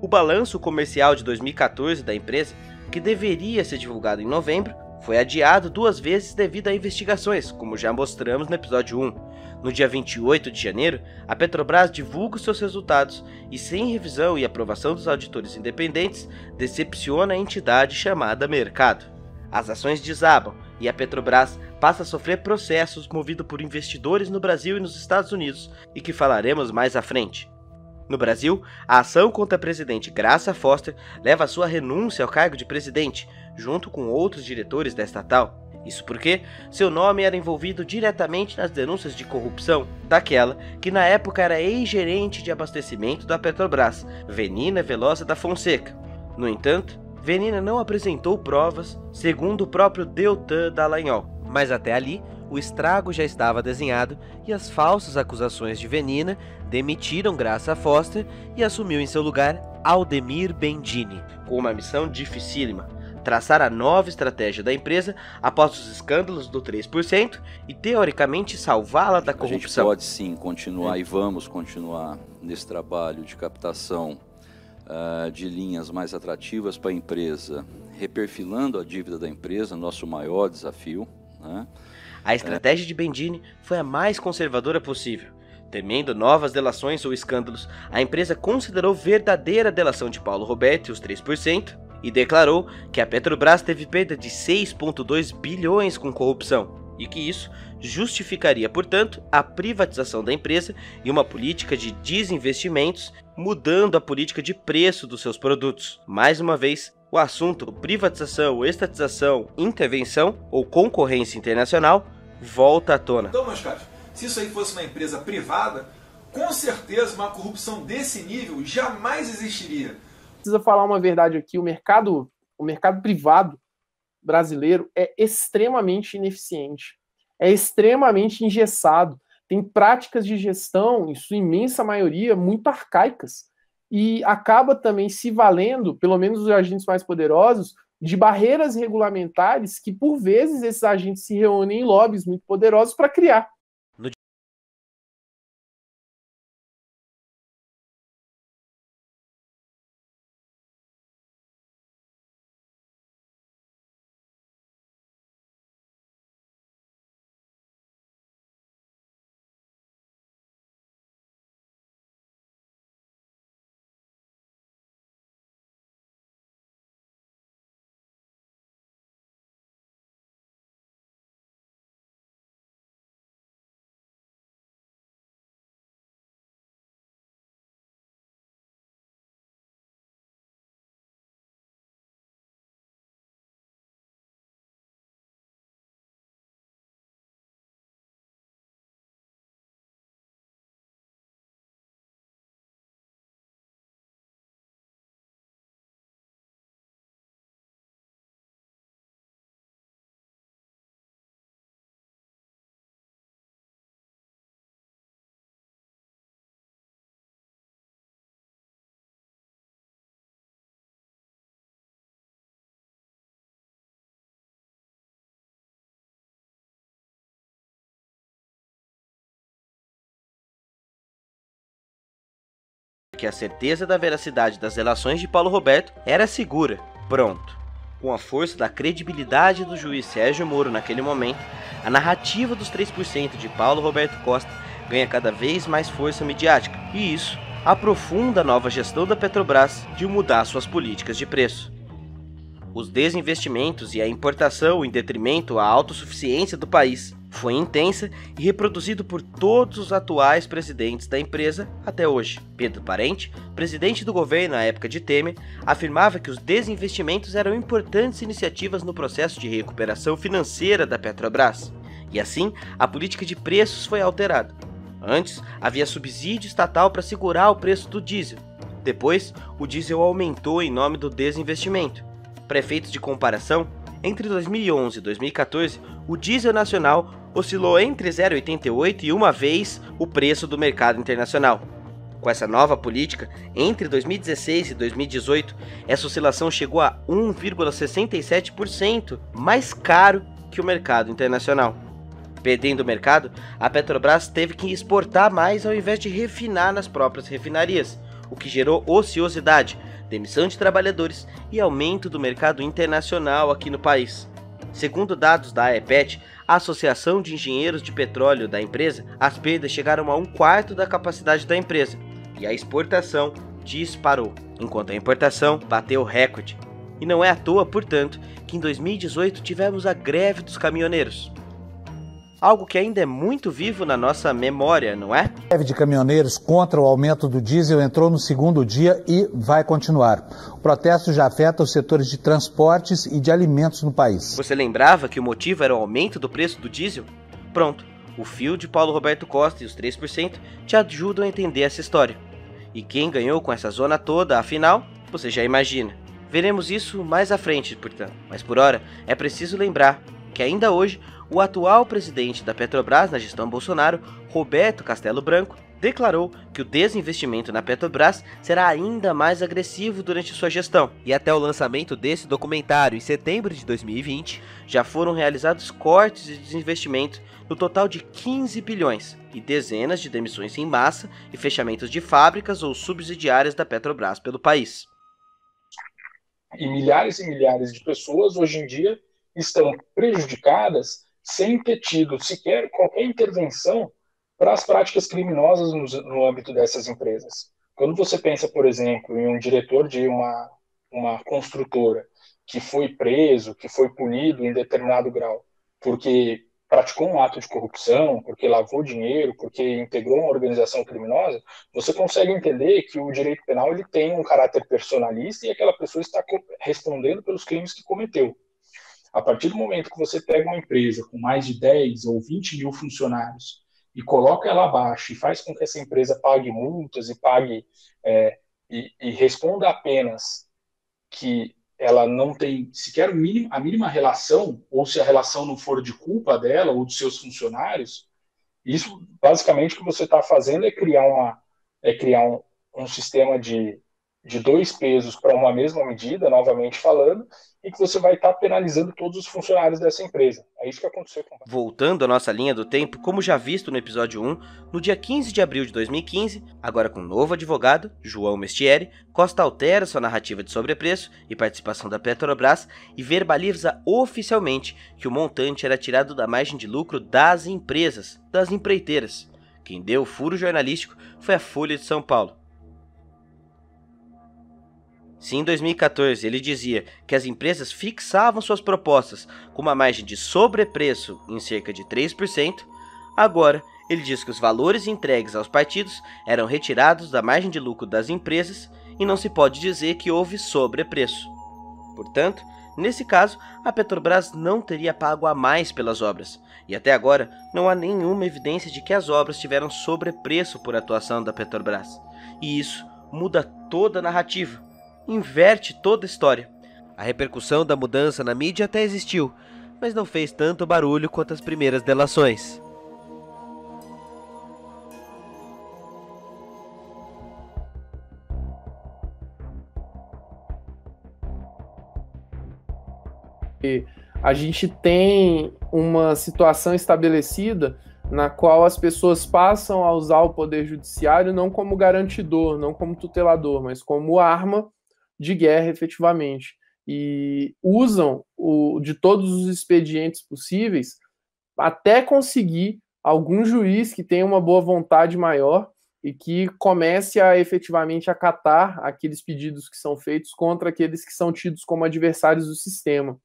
O balanço comercial de 2014 da empresa, que deveria ser divulgado em novembro, foi adiado 2 vezes devido a investigações, como já mostramos no episódio 1. No dia 28 de janeiro, a Petrobras divulga os seus resultados e, sem revisão e aprovação dos auditores independentes, decepciona a entidade chamada mercado. As ações desabam e a Petrobras passa a sofrer processos movidos por investidores no Brasil e nos Estados Unidos, e que falaremos mais à frente. No Brasil, a ação contra a presidente Graça Foster leva a sua renúncia ao cargo de presidente, junto com outros diretores da estatal. Isso porque seu nome era envolvido diretamente nas denúncias de corrupção daquela que na época era ex-gerente de abastecimento da Petrobras, Venina Velosa da Fonseca. No entanto, Venina não apresentou provas, segundo o próprio Deltan Dallagnol. Mas até ali, o estrago já estava desenhado e as falsas acusações de Venina demitiram Graça Foster e assumiu em seu lugar Aldemir Bendini, com uma missão dificílima: traçar a nova estratégia da empresa após os escândalos do 3% e, teoricamente, salvá-la da corrupção. A gente pode sim continuar e vamos continuar nesse trabalho de captação de linhas mais atrativas para a empresa, reperfilando a dívida da empresa, nosso maior desafio, né? A estratégia de Bendini foi a mais conservadora possível. Temendo novas delações ou escândalos, a empresa considerou verdadeira a delação de Paulo Roberto e os 3% e declarou que a Petrobras teve perda de 6,2 bilhões com corrupção e que isso justificaria, portanto, a privatização da empresa e uma política de desinvestimentos, mudando a política de preço dos seus produtos. Mais uma vez, o assunto privatização, estatização, intervenção ou concorrência internacional volta à tona. Então, meus caros, se isso aí fosse uma empresa privada, com certeza uma corrupção desse nível jamais existiria. Precisa falar uma verdade aqui, o mercado privado brasileiro é extremamente ineficiente, é extremamente engessado, tem práticas de gestão, em sua imensa maioria, muito arcaicas, e acaba também se valendo, pelo menos os agentes mais poderosos, de barreiras regulamentares que, por vezes, esses agentes se reúnem em lobbies muito poderosos para criar. que a certeza da veracidade das relações de Paulo Roberto era segura. Pronto. Com a força da credibilidade do juiz Sérgio Moro naquele momento, a narrativa dos 3% de Paulo Roberto Costa ganha cada vez mais força midiática, e isso aprofunda a nova gestão da Petrobras de mudar suas políticas de preço. Os desinvestimentos e a importação em detrimento à autossuficiência do país foi intensa e reproduzido por todos os atuais presidentes da empresa até hoje. Pedro Parente, presidente do governo na época de Temer, afirmava que os desinvestimentos eram importantes iniciativas no processo de recuperação financeira da Petrobras, e assim a política de preços foi alterada. Antes, havia subsídio estatal para segurar o preço do diesel. Depois, o diesel aumentou em nome do desinvestimento. Para efeitos de comparação, entre 2011 e 2014, o diesel nacional oscilou entre 0,88 e uma vez o preço do mercado internacional. Com essa nova política, entre 2016 e 2018, essa oscilação chegou a 1,67% mais caro que o mercado internacional. Perdendo o mercado, a Petrobras teve que exportar mais ao invés de refinar nas próprias refinarias, o que gerou ociosidade, demissão de trabalhadores e aumento do mercado internacional aqui no país. Segundo dados da AEPET, a Associação de Engenheiros de Petróleo da empresa, as perdas chegaram a 1/4 da capacidade da empresa e a exportação disparou, enquanto a importação bateu recorde. E não é à toa, portanto, que em 2018 tivemos a greve dos caminhoneiros. Algo que ainda é muito vivo na nossa memória, não é? A greve de caminhoneiros contra o aumento do diesel entrou no segundo dia e vai continuar. O protesto já afeta os setores de transportes e de alimentos no país. Você lembrava que o motivo era o aumento do preço do diesel? Pronto, o fio de Paulo Roberto Costa e os 3% te ajudam a entender essa história. E quem ganhou com essa zona toda, afinal, você já imagina. Veremos isso mais à frente, portanto. Mas por hora, é preciso lembrar que ainda hoje, o atual presidente da Petrobras na gestão Bolsonaro, Roberto Castelo Branco, declarou que o desinvestimento na Petrobras será ainda mais agressivo durante sua gestão. E até o lançamento desse documentário em setembro de 2020, já foram realizados cortes de desinvestimento no total de 15 bilhões e dezenas de demissões em massa e fechamentos de fábricas ou subsidiárias da Petrobras pelo país. E milhares de pessoas hoje em dia estão prejudicadas sem ter tido sequer qualquer intervenção para as práticas criminosas no âmbito dessas empresas. Quando você pensa, por exemplo, em um diretor de uma construtora que foi preso, que foi punido em determinado grau, porque praticou um ato de corrupção, porque lavou dinheiro, porque integrou uma organização criminosa, você consegue entender que o direito penal ele tem um caráter personalista e aquela pessoa está respondendo pelos crimes que cometeu. A partir do momento que você pega uma empresa com mais de 10 ou 20 mil funcionários e coloca ela abaixo e faz com que essa empresa pague multas e pague e responda apenas que ela não tem sequer a mínima relação, ou se a relação não for de culpa dela ou dos seus funcionários, isso basicamente o que você está fazendo é criar um sistema de dois pesos para uma mesma medida, novamente falando, e que você vai estar penalizando todos os funcionários dessa empresa. É isso que aconteceu com... Voltando à nossa linha do tempo, como já visto no episódio 1, no dia 15 de abril de 2015, agora com um novo advogado, João Mestieri, Costa altera sua narrativa de sobrepreço e participação da Petrobras e verbaliza oficialmente que o montante era tirado da margem de lucro das empresas, das empreiteiras. Quem deu o furo jornalístico foi a Folha de São Paulo. Se em 2014 ele dizia que as empresas fixavam suas propostas com uma margem de sobrepreço em cerca de 3%, agora ele diz que os valores entregues aos partidos eram retirados da margem de lucro das empresas e não se pode dizer que houve sobrepreço. Portanto, nesse caso, a Petrobras não teria pago a mais pelas obras, e até agora não há nenhuma evidência de que as obras tiveram sobrepreço por atuação da Petrobras. E isso muda toda a narrativa. Inverte toda a história. A repercussão da mudança na mídia até existiu, mas não fez tanto barulho quanto as primeiras delações. A gente tem uma situação estabelecida na qual as pessoas passam a usar o poder judiciário não como garantidor, não como tutelador, mas como arma de guerra, efetivamente. E usam de todos os expedientes possíveis até conseguir algum juiz que tenha uma boa vontade maior e que comece a efetivamente acatar aqueles pedidos que são feitos contra aqueles que são tidos como adversários do sistema.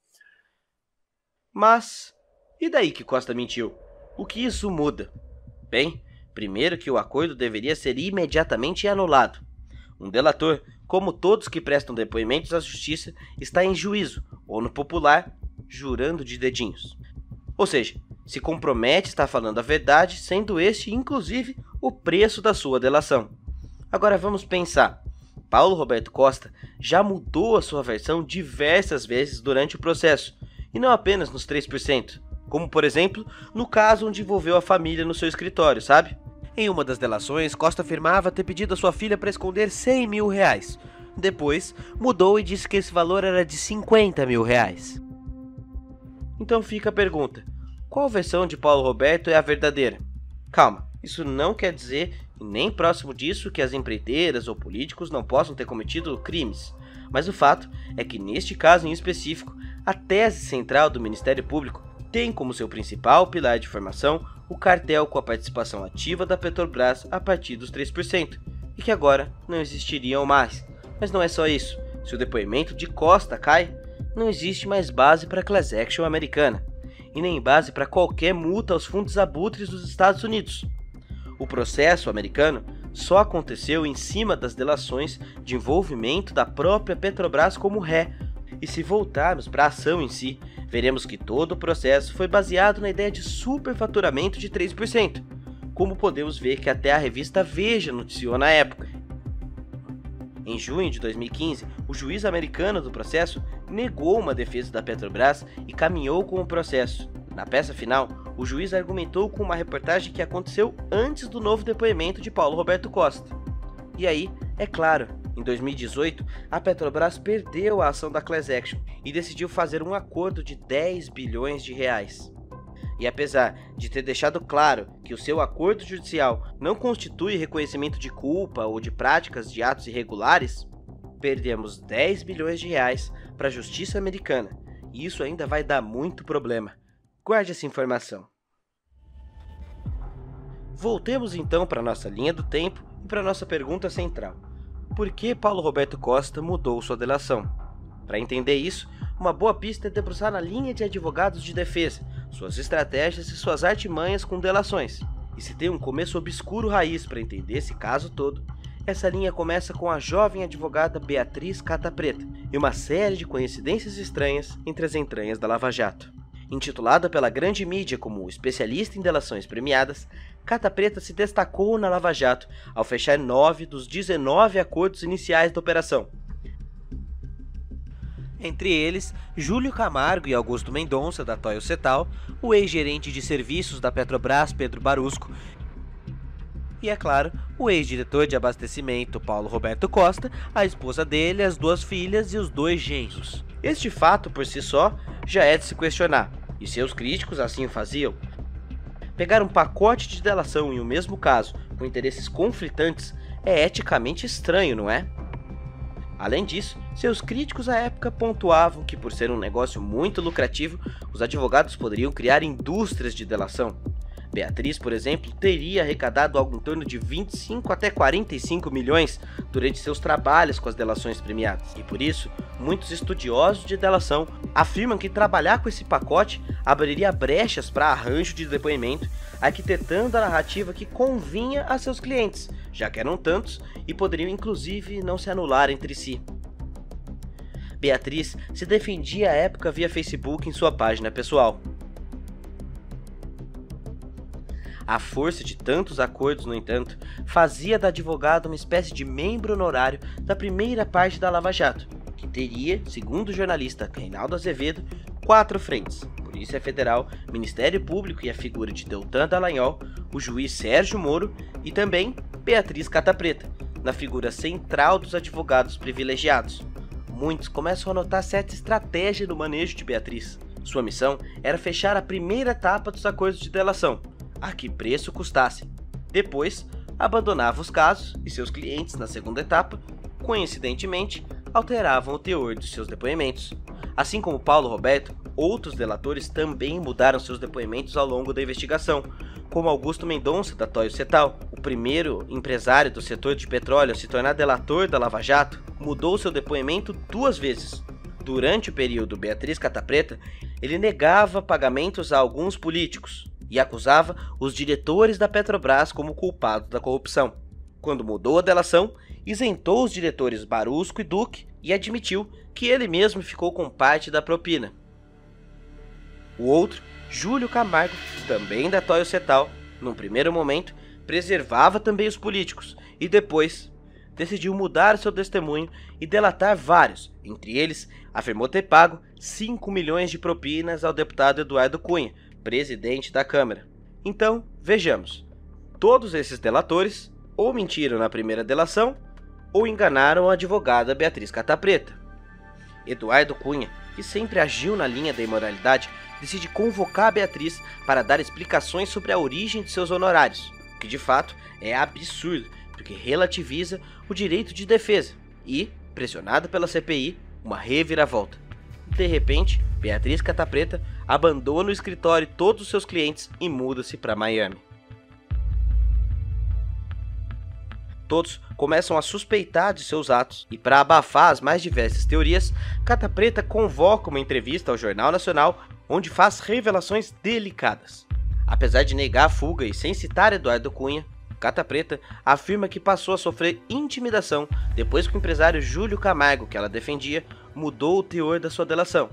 Mas, e daí que Costa mentiu? O que isso muda? Bem, primeiro que o acordo deveria ser imediatamente anulado. Um delator, como todos que prestam depoimentos à justiça, está em juízo, ou no popular, jurando de dedinhos. Ou seja, se compromete a estar falando a verdade, sendo este, inclusive, o preço da sua delação. Agora vamos pensar. Paulo Roberto Costa já mudou a sua versão diversas vezes durante o processo, e não apenas nos 3%, como por exemplo, no caso onde envolveu a família no seu escritório, sabe? Em uma das delações, Costa afirmava ter pedido a sua filha para esconder 100 mil reais. Depois, mudou e disse que esse valor era de 50 mil reais. Então fica a pergunta, qual versão de Paulo Roberto é a verdadeira? Calma, isso não quer dizer, e nem próximo disso, que as empreiteiras ou políticos não possam ter cometido crimes. Mas o fato é que neste caso em específico, a tese central do Ministério Público tem como seu principal pilar de formação o cartel com a participação ativa da Petrobras a partir dos 3%, e que agora não existiriam mais. Mas não é só isso, se o depoimento de Costa cai, não existe mais base para a class action americana, e nem base para qualquer multa aos fundos abutres dos Estados Unidos. O processo americano só aconteceu em cima das delações de envolvimento da própria Petrobras como ré, e se voltarmos para a ação em si, veremos que todo o processo foi baseado na ideia de superfaturamento de 3%, como podemos ver que até a revista Veja noticiou na época. Em junho de 2015, o juiz americano do processo negou uma defesa da Petrobras e caminhou com o processo. Na peça final, o juiz argumentou com uma reportagem que aconteceu antes do novo depoimento de Paulo Roberto Costa. E aí, é claro, em 2018, a Petrobras perdeu a ação da class action e decidiu fazer um acordo de 10 bilhões de reais. E apesar de ter deixado claro que o seu acordo judicial não constitui reconhecimento de culpa ou de práticas de atos irregulares, perdemos 10 bilhões de reais para a justiça americana, e isso ainda vai dar muito problema. Guarde essa informação. Voltemos então para nossa linha do tempo e para nossa pergunta central. Por que Paulo Roberto Costa mudou sua delação? Para entender isso, uma boa pista é debruçar na linha de advogados de defesa, suas estratégias e suas artimanhas com delações. E se tem um começo obscuro raiz para entender esse caso todo, essa linha começa com a jovem advogada Beatriz Cata Preta e uma série de coincidências estranhas entre as entranhas da Lava Jato. Intitulada pela grande mídia como especialista em delações premiadas, Cata Preta se destacou na Lava Jato ao fechar 9 dos 19 acordos iniciais da operação. Entre eles, Júlio Camargo e Augusto Mendonça, da Toyo Setal, o ex-gerente de serviços da Petrobras, Pedro Barusco, e, é claro, o ex-diretor de abastecimento, Paulo Roberto Costa, a esposa dele, as 2 filhas e os 2 genros. Este fato, por si só, já é de se questionar, e seus críticos assim o faziam. Pegar um pacote de delação em um mesmo caso, com interesses conflitantes, é eticamente estranho, não é? Além disso, seus críticos à época pontuavam que, por ser um negócio muito lucrativo, os advogados poderiam criar indústrias de delação. Beatriz, por exemplo, teria arrecadado algo em torno de 25 até 45 milhões durante seus trabalhos com as delações premiadas. E por isso, muitos estudiosos de delação afirmam que trabalhar com esse pacote abriria brechas para arranjo de depoimento, arquitetando a narrativa que convinha a seus clientes, já que eram tantos e poderiam inclusive não se anular entre si. Beatriz se defendia à época via Facebook em sua página pessoal. A força de tantos acordos, no entanto, fazia da advogada uma espécie de membro honorário da primeira parte da Lava Jato, que teria, segundo o jornalista Reinaldo Azevedo, 4 frentes: Polícia Federal, Ministério Público e a figura de Deltan Dallagnol, o juiz Sérgio Moro e também Beatriz Cata Preta, na figura central dos advogados privilegiados. Muitos começam a notar certa estratégia no manejo de Beatriz. Sua missão era fechar a primeira etapa dos acordos de delação, a que preço custasse. Depois, abandonava os casos e seus clientes na segunda etapa, coincidentemente, alteravam o teor de seus depoimentos. Assim como Paulo Roberto, outros delatores também mudaram seus depoimentos ao longo da investigação, como Augusto Mendonça, da Toyo Setal, o primeiro empresário do setor de petróleo a se tornar delator da Lava Jato, mudou seu depoimento 2 vezes. Durante o período Beatriz Catapreta, ele negava pagamentos a alguns políticos e acusava os diretores da Petrobras como culpados da corrupção. Quando mudou a delação, isentou os diretores Barusco e Duque e admitiu que ele mesmo ficou com parte da propina. O outro, Júlio Camargo, também da Toyo Setal, num primeiro momento, preservava também os políticos e depois decidiu mudar seu testemunho e delatar vários. Entre eles, afirmou ter pago 5 milhões de propinas ao deputado Eduardo Cunha, presidente da Câmara. Então, vejamos. Todos esses delatores ou mentiram na primeira delação ou enganaram a advogada Beatriz Catapreta. Eduardo Cunha, que sempre agiu na linha da imoralidade, decide convocar a Beatriz para dar explicações sobre a origem de seus honorários, o que de fato é absurdo, porque relativiza o direito de defesa e, pressionada pela CPI, uma reviravolta. De repente, Beatriz Catapreta abandona o escritório e todos os seus clientes e muda-se para Miami. Todos começam a suspeitar de seus atos e, para abafar as mais diversas teorias, Catapreta convoca uma entrevista ao Jornal Nacional onde faz revelações delicadas. Apesar de negar a fuga e sem citar Eduardo Cunha, Catapreta afirma que passou a sofrer intimidação depois que o empresário Júlio Camargo, que ela defendia, mudou o teor da sua delação.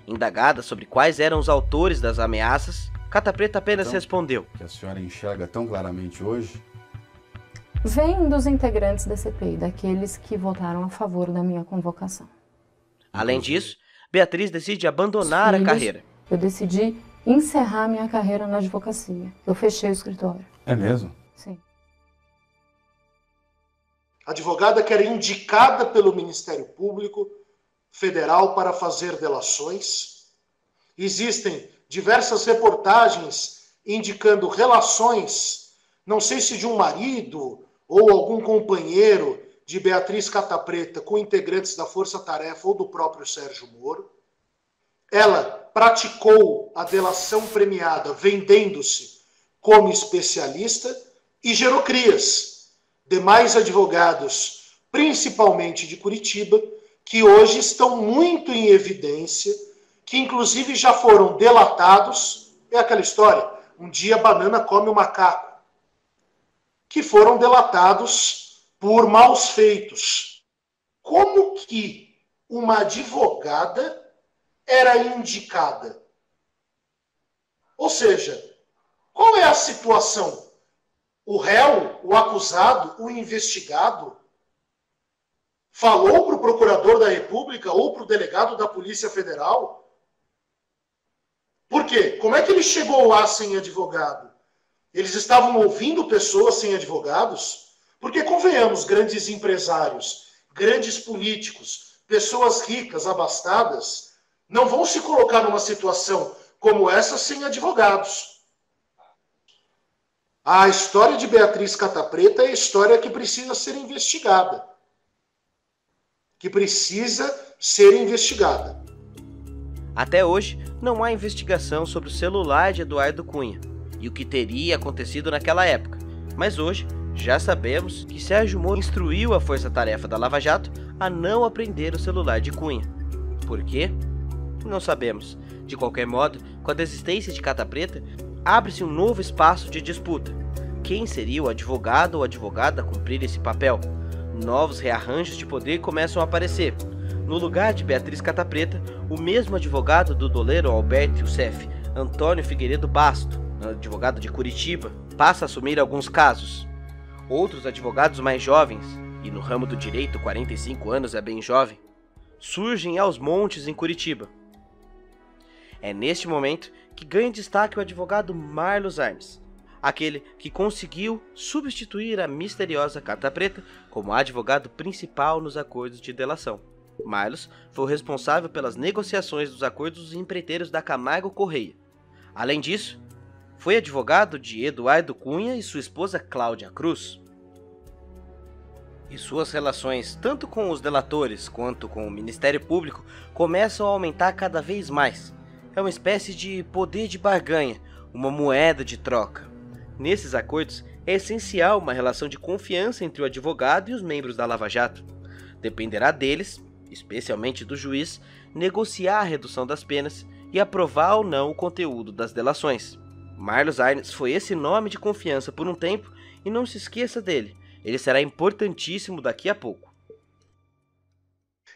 Indagada sobre quais eram os autores das ameaças, Catapreta apenas respondeu: que a senhora enxerga tão claramente hoje? Vem dos integrantes da CPI, daqueles que votaram a favor da minha convocação. Além disso, Beatriz decide abandonar a carreira. Eu decidi encerrar minha carreira na advocacia. Eu fechei o escritório. É mesmo? Sim. A advogada que era indicada pelo Ministério Público Federal para fazer delações. Existem diversas reportagens indicando relações, não sei se de um marido ou algum companheiro de Beatriz Catapreta com integrantes da Força Tarefa ou do próprio Sérgio Moro. Ela praticou a delação premiada vendendo-se como especialista e gerou crias. Demais advogados, principalmente de Curitiba, que hoje estão muito em evidência, que inclusive já foram delatados, é aquela história, um dia a banana come o macaco, que foram delatados por maus feitos. Como que uma advogada era indicada? Ou seja, qual é a situação? O réu, o acusado, o investigado, falou para o procurador da República ou para o delegado da Polícia Federal? Por quê? Como é que ele chegou lá sem advogado? Eles estavam ouvindo pessoas sem advogados? Porque, convenhamos, grandes empresários, grandes políticos, pessoas ricas, abastadas, não vão se colocar numa situação como essa sem advogados. A história de Beatriz Catapreta é a história que precisa ser investigada. Até hoje, não há investigação sobre o celular de Eduardo Cunha e o que teria acontecido naquela época. Mas hoje, já sabemos que Sérgio Moro instruiu a força-tarefa da Lava Jato a não apreender o celular de Cunha. Por quê? Não sabemos. De qualquer modo, com a desistência de Catapreta, abre-se um novo espaço de disputa. Quem seria o advogado ou advogada a cumprir esse papel? Novos rearranjos de poder começam a aparecer. No lugar de Beatriz Catapreta, o mesmo advogado do doleiro Alberto Youssef, Antônio Figueiredo Basto, advogado de Curitiba, passa a assumir alguns casos. Outros advogados mais jovens, e no ramo do direito 45 anos é bem jovem, surgem aos montes em Curitiba. É neste momento que ganha destaque o advogado Marlos Armes, aquele que conseguiu substituir a misteriosa Catapreta como advogado principal nos acordos de delação. Marlos foi o responsável pelas negociações dos acordos dos empreiteiros da Camargo Correia. Além disso, foi advogado de Eduardo Cunha e sua esposa Cláudia Cruz. E suas relações, tanto com os delatores quanto com o Ministério Público, começam a aumentar cada vez mais. É uma espécie de poder de barganha, uma moeda de troca. Nesses acordos, é essencial uma relação de confiança entre o advogado e os membros da Lava Jato. Dependerá deles, especialmente do juiz, negociar a redução das penas e aprovar ou não o conteúdo das delações. Marlos Arnes foi esse nome de confiança por um tempo e não se esqueça dele, ele será importantíssimo daqui a pouco.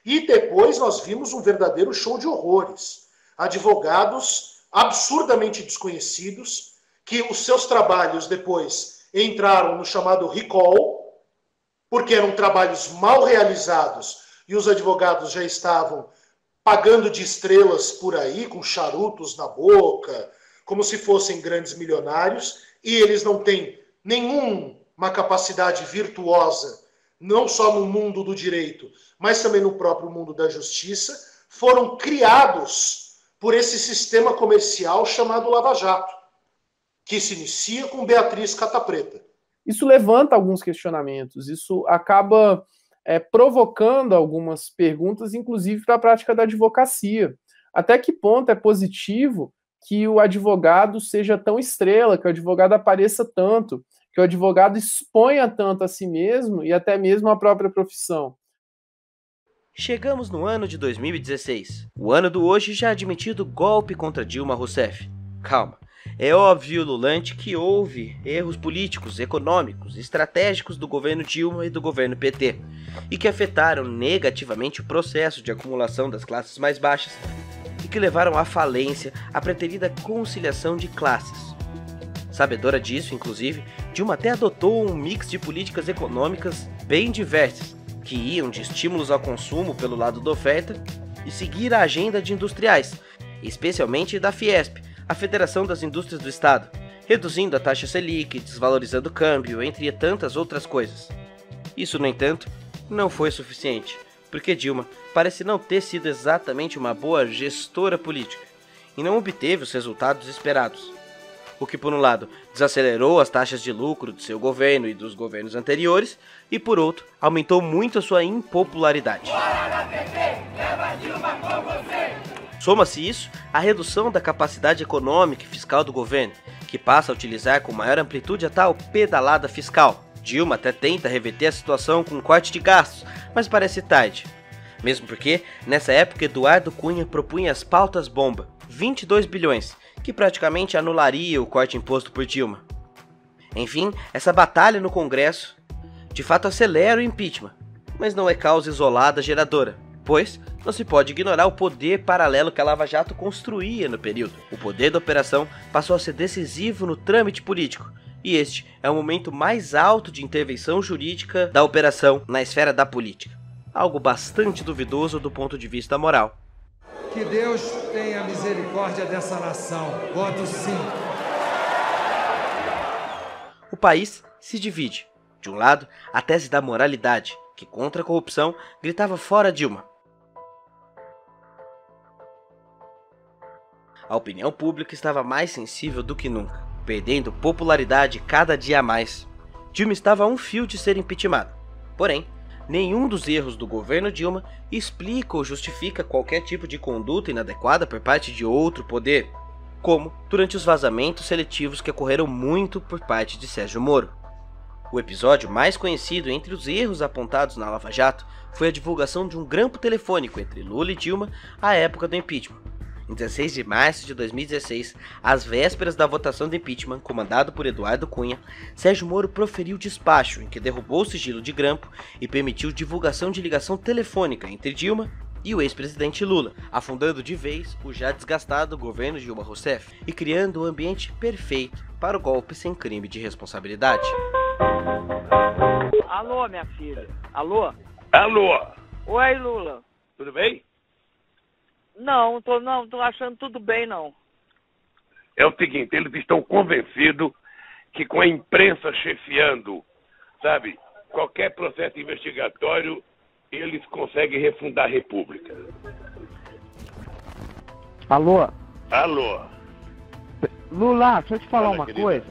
E depois nós vimos um verdadeiro show de horrores. Advogados absurdamente desconhecidos, que os seus trabalhos depois entraram no chamado recall, porque eram trabalhos mal realizados e os advogados já estavam pagando de estrelas por aí, com charutos na boca, como se fossem grandes milionários, e eles não têm nenhuma capacidade virtuosa, não só no mundo do direito, mas também no próprio mundo da justiça, foram criados por esse sistema comercial chamado Lava Jato, que se inicia com Beatriz Catapreta. Isso levanta alguns questionamentos, isso acaba provocando algumas perguntas, inclusive para a prática da advocacia. Até que ponto é positivo que o advogado seja tão estrela, que o advogado apareça tanto, que o advogado exponha tanto a si mesmo e até mesmo a própria profissão? Chegamos no ano de 2016, o ano do hoje já admitido golpe contra Dilma Rousseff. Calma, é óbvio e ululante que houve erros políticos, econômicos, estratégicos do governo Dilma e do governo PT, e que afetaram negativamente o processo de acumulação das classes mais baixas e que levaram à falência a preterida conciliação de classes. Sabedora disso, inclusive, Dilma até adotou um mix de políticas econômicas bem diversas, que iam de estímulos ao consumo pelo lado da oferta e seguir a agenda de industriais, especialmente da Fiesp, a Federação das Indústrias do Estado, reduzindo a taxa Selic, desvalorizando o câmbio, entre tantas outras coisas. Isso, no entanto, não foi suficiente, porque Dilma parece não ter sido exatamente uma boa gestora política e não obteve os resultados esperados. O que, por um lado, desacelerou as taxas de lucro do seu governo e dos governos anteriores, e, por outro, aumentou muito a sua impopularidade. Soma-se isso à redução da capacidade econômica e fiscal do governo, que passa a utilizar com maior amplitude a tal pedalada fiscal. Dilma até tenta reverter a situação com um corte de gastos, mas parece tarde. Mesmo porque, nessa época, Eduardo Cunha propunha as pautas bomba, 22 bilhões, que praticamente anularia o corte imposto por Dilma. Enfim, essa batalha no Congresso de fato acelera o impeachment, mas não é causa isolada geradora, pois não se pode ignorar o poder paralelo que a Lava Jato construía no período. O poder da operação passou a ser decisivo no trâmite político, e este é o momento mais alto de intervenção jurídica da operação na esfera da política. Algo bastante duvidoso do ponto de vista moral. Que Deus tenha misericórdia dessa nação. Voto sim. O país se divide. De um lado, a tese da moralidade, que contra a corrupção gritava fora Dilma. A opinião pública estava mais sensível do que nunca, perdendo popularidade cada dia a mais. Dilma estava a um fio de ser impeachmentada. Porém, nenhum dos erros do governo Dilma explica ou justifica qualquer tipo de conduta inadequada por parte de outro poder, como durante os vazamentos seletivos que ocorreram muito por parte de Sérgio Moro. O episódio mais conhecido entre os erros apontados na Lava Jato foi a divulgação de um grampo telefônico entre Lula e Dilma à época do impeachment. Em 16 de março de 2016, às vésperas da votação do impeachment, comandado por Eduardo Cunha, Sérgio Moro proferiu despacho em que derrubou o sigilo de grampo e permitiu divulgação de ligação telefônica entre Dilma e o ex-presidente Lula, afundando de vez o já desgastado governo Dilma Rousseff e criando o ambiente perfeito para o golpe sem crime de responsabilidade. Alô, minha filha. Alô? Alô? Oi, Lula. Tudo bem? Não tô achando tudo bem, não. É o seguinte, eles estão convencidos que com a imprensa chefiando, sabe, qualquer processo investigatório, eles conseguem refundar a República. Alô? Alô? Lula, deixa eu te falar uma querida. coisa.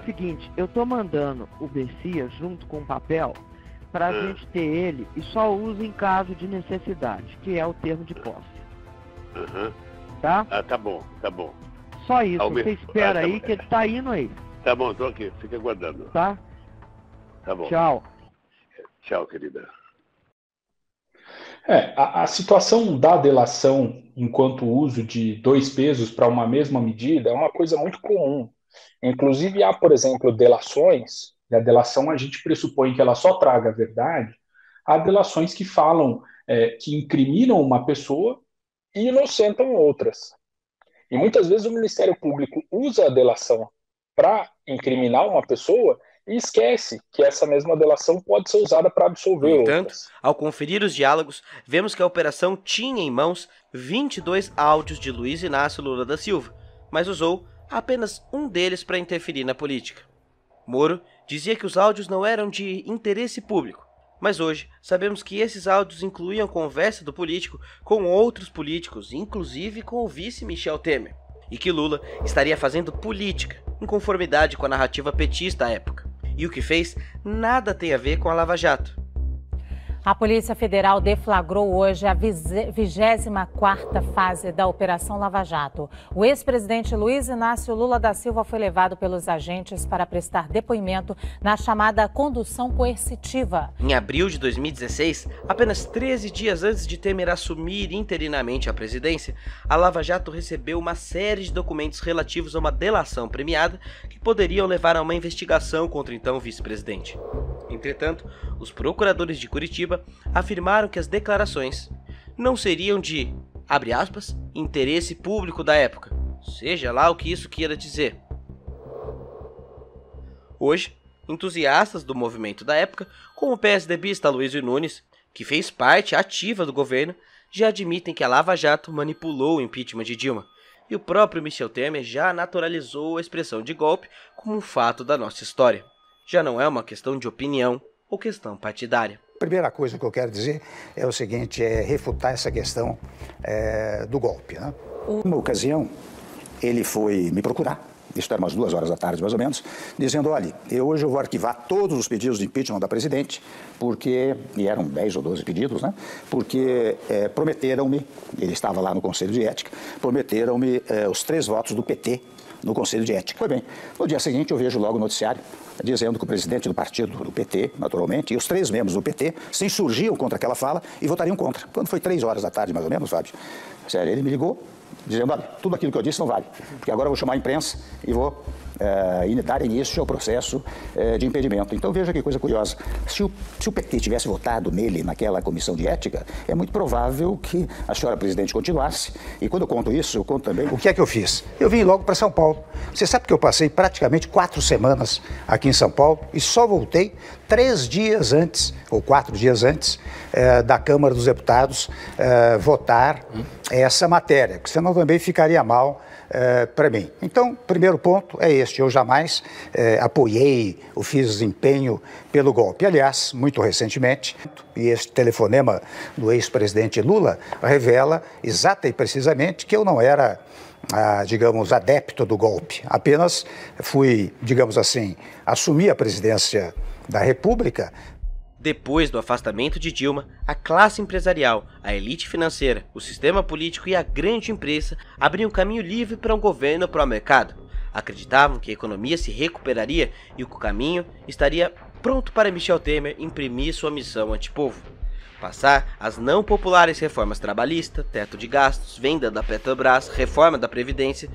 Seguinte, eu tô mandando o Bessias junto com o papel pra gente ter ele e só usa em caso de necessidade, que é o termo de posse. Tá? Tá bom, tá bom. Só isso, você espera aí que ele tá indo aí. Tá bom, tô aqui, fica aguardando. Tá? Tá bom. Tchau. Tchau, querida. A situação da delação enquanto uso de dois pesos para uma mesma medida é uma coisa muito comum. Inclusive, há, por exemplo, delações, e a delação a gente pressupõe que ela só traga a verdade, há delações que falam, que incriminam uma pessoa e inocentam outras. E muitas vezes o Ministério Público usa a delação para incriminar uma pessoa e esquece que essa mesma delação pode ser usada para absolver No outras. entanto, ao conferir os diálogos, vemos que a operação tinha em mãos 22 áudios de Luiz Inácio Lula da Silva, mas usou apenas um deles para interferir na política. Moro dizia que os áudios não eram de interesse público, mas hoje sabemos que esses áudios incluíam conversa do político com outros políticos, inclusive com o vice Michel Temer, e que Lula estaria fazendo política, em conformidade com a narrativa petista à época. E o que fez nada tem a ver com a Lava Jato. A Polícia Federal deflagrou hoje a 24ª fase da Operação Lava Jato. O ex-presidente Luiz Inácio Lula da Silva foi levado pelos agentes para prestar depoimento na chamada condução coercitiva. Em abril de 2016, apenas 13 dias antes de Temer assumir interinamente a presidência, a Lava Jato recebeu uma série de documentos relativos a uma delação premiada que poderiam levar a uma investigação contra o então vice-presidente. Entretanto, os procuradores de Curitiba afirmaram que as declarações não seriam de, abre aspas, interesse público da época, seja lá o que isso queira dizer. Hoje, entusiastas do movimento da época, como o PSDBista Luiz Nunes, que fez parte ativa do governo, já admitem que a Lava Jato manipulou o impeachment de Dilma, e o próprio Michel Temer já naturalizou a expressão de golpe como um fato da nossa história. Já não é uma questão de opinião ou questão partidária. A primeira coisa que eu quero dizer é o seguinte, é refutar essa questão do golpe. Né? Uma ocasião, ele foi me procurar, isso era umas 2 horas da tarde mais ou menos, dizendo, olha, hoje eu vou arquivar todos os pedidos de impeachment da presidente, porque, e eram 10 ou 12 pedidos, né? Porque prometeram-me, ele estava lá no Conselho de Ética, prometeram-me os 3 votos do PT no Conselho de Ética. Foi bem, no dia seguinte eu vejo logo o noticiário dizendo que o presidente do partido do PT, naturalmente, e os 3 membros do PT se insurgiam contra aquela fala e votariam contra. Quando foi 3 horas da tarde, mais ou menos, Fábio, sério, ele me ligou dizendo, olha, tudo aquilo que eu disse não vale, porque agora eu vou chamar a imprensa e vou dar início ao processo de impedimento. Então veja que coisa curiosa, se o PT tivesse votado nele naquela comissão de ética, é muito provável que a senhora presidente continuasse, e quando eu conto isso, eu conto também o que é que eu fiz. Eu vim logo para São Paulo. Você sabe que eu passei praticamente 4 semanas aqui em São Paulo e só voltei 3 dias antes, ou 4 dias antes, da Câmara dos Deputados votar essa matéria, porque senão também ficaria mal para mim. Então, primeiro ponto é este, eu jamais apoiei ou fiz empenho pelo golpe. Aliás, muito recentemente, e este telefonema do ex-presidente Lula revela exata e precisamente que eu não era, digamos, adepto do golpe. Apenas fui, digamos assim, assumir a presidência da República. Depois do afastamento de Dilma, a classe empresarial, a elite financeira, o sistema político e a grande imprensa abriam caminho livre para um governo pró-mercado. Acreditavam que a economia se recuperaria e que o caminho estaria pronto para Michel Temer imprimir sua missão antipovo. Passar as não populares reformas trabalhistas, teto de gastos, venda da Petrobras, reforma da Previdência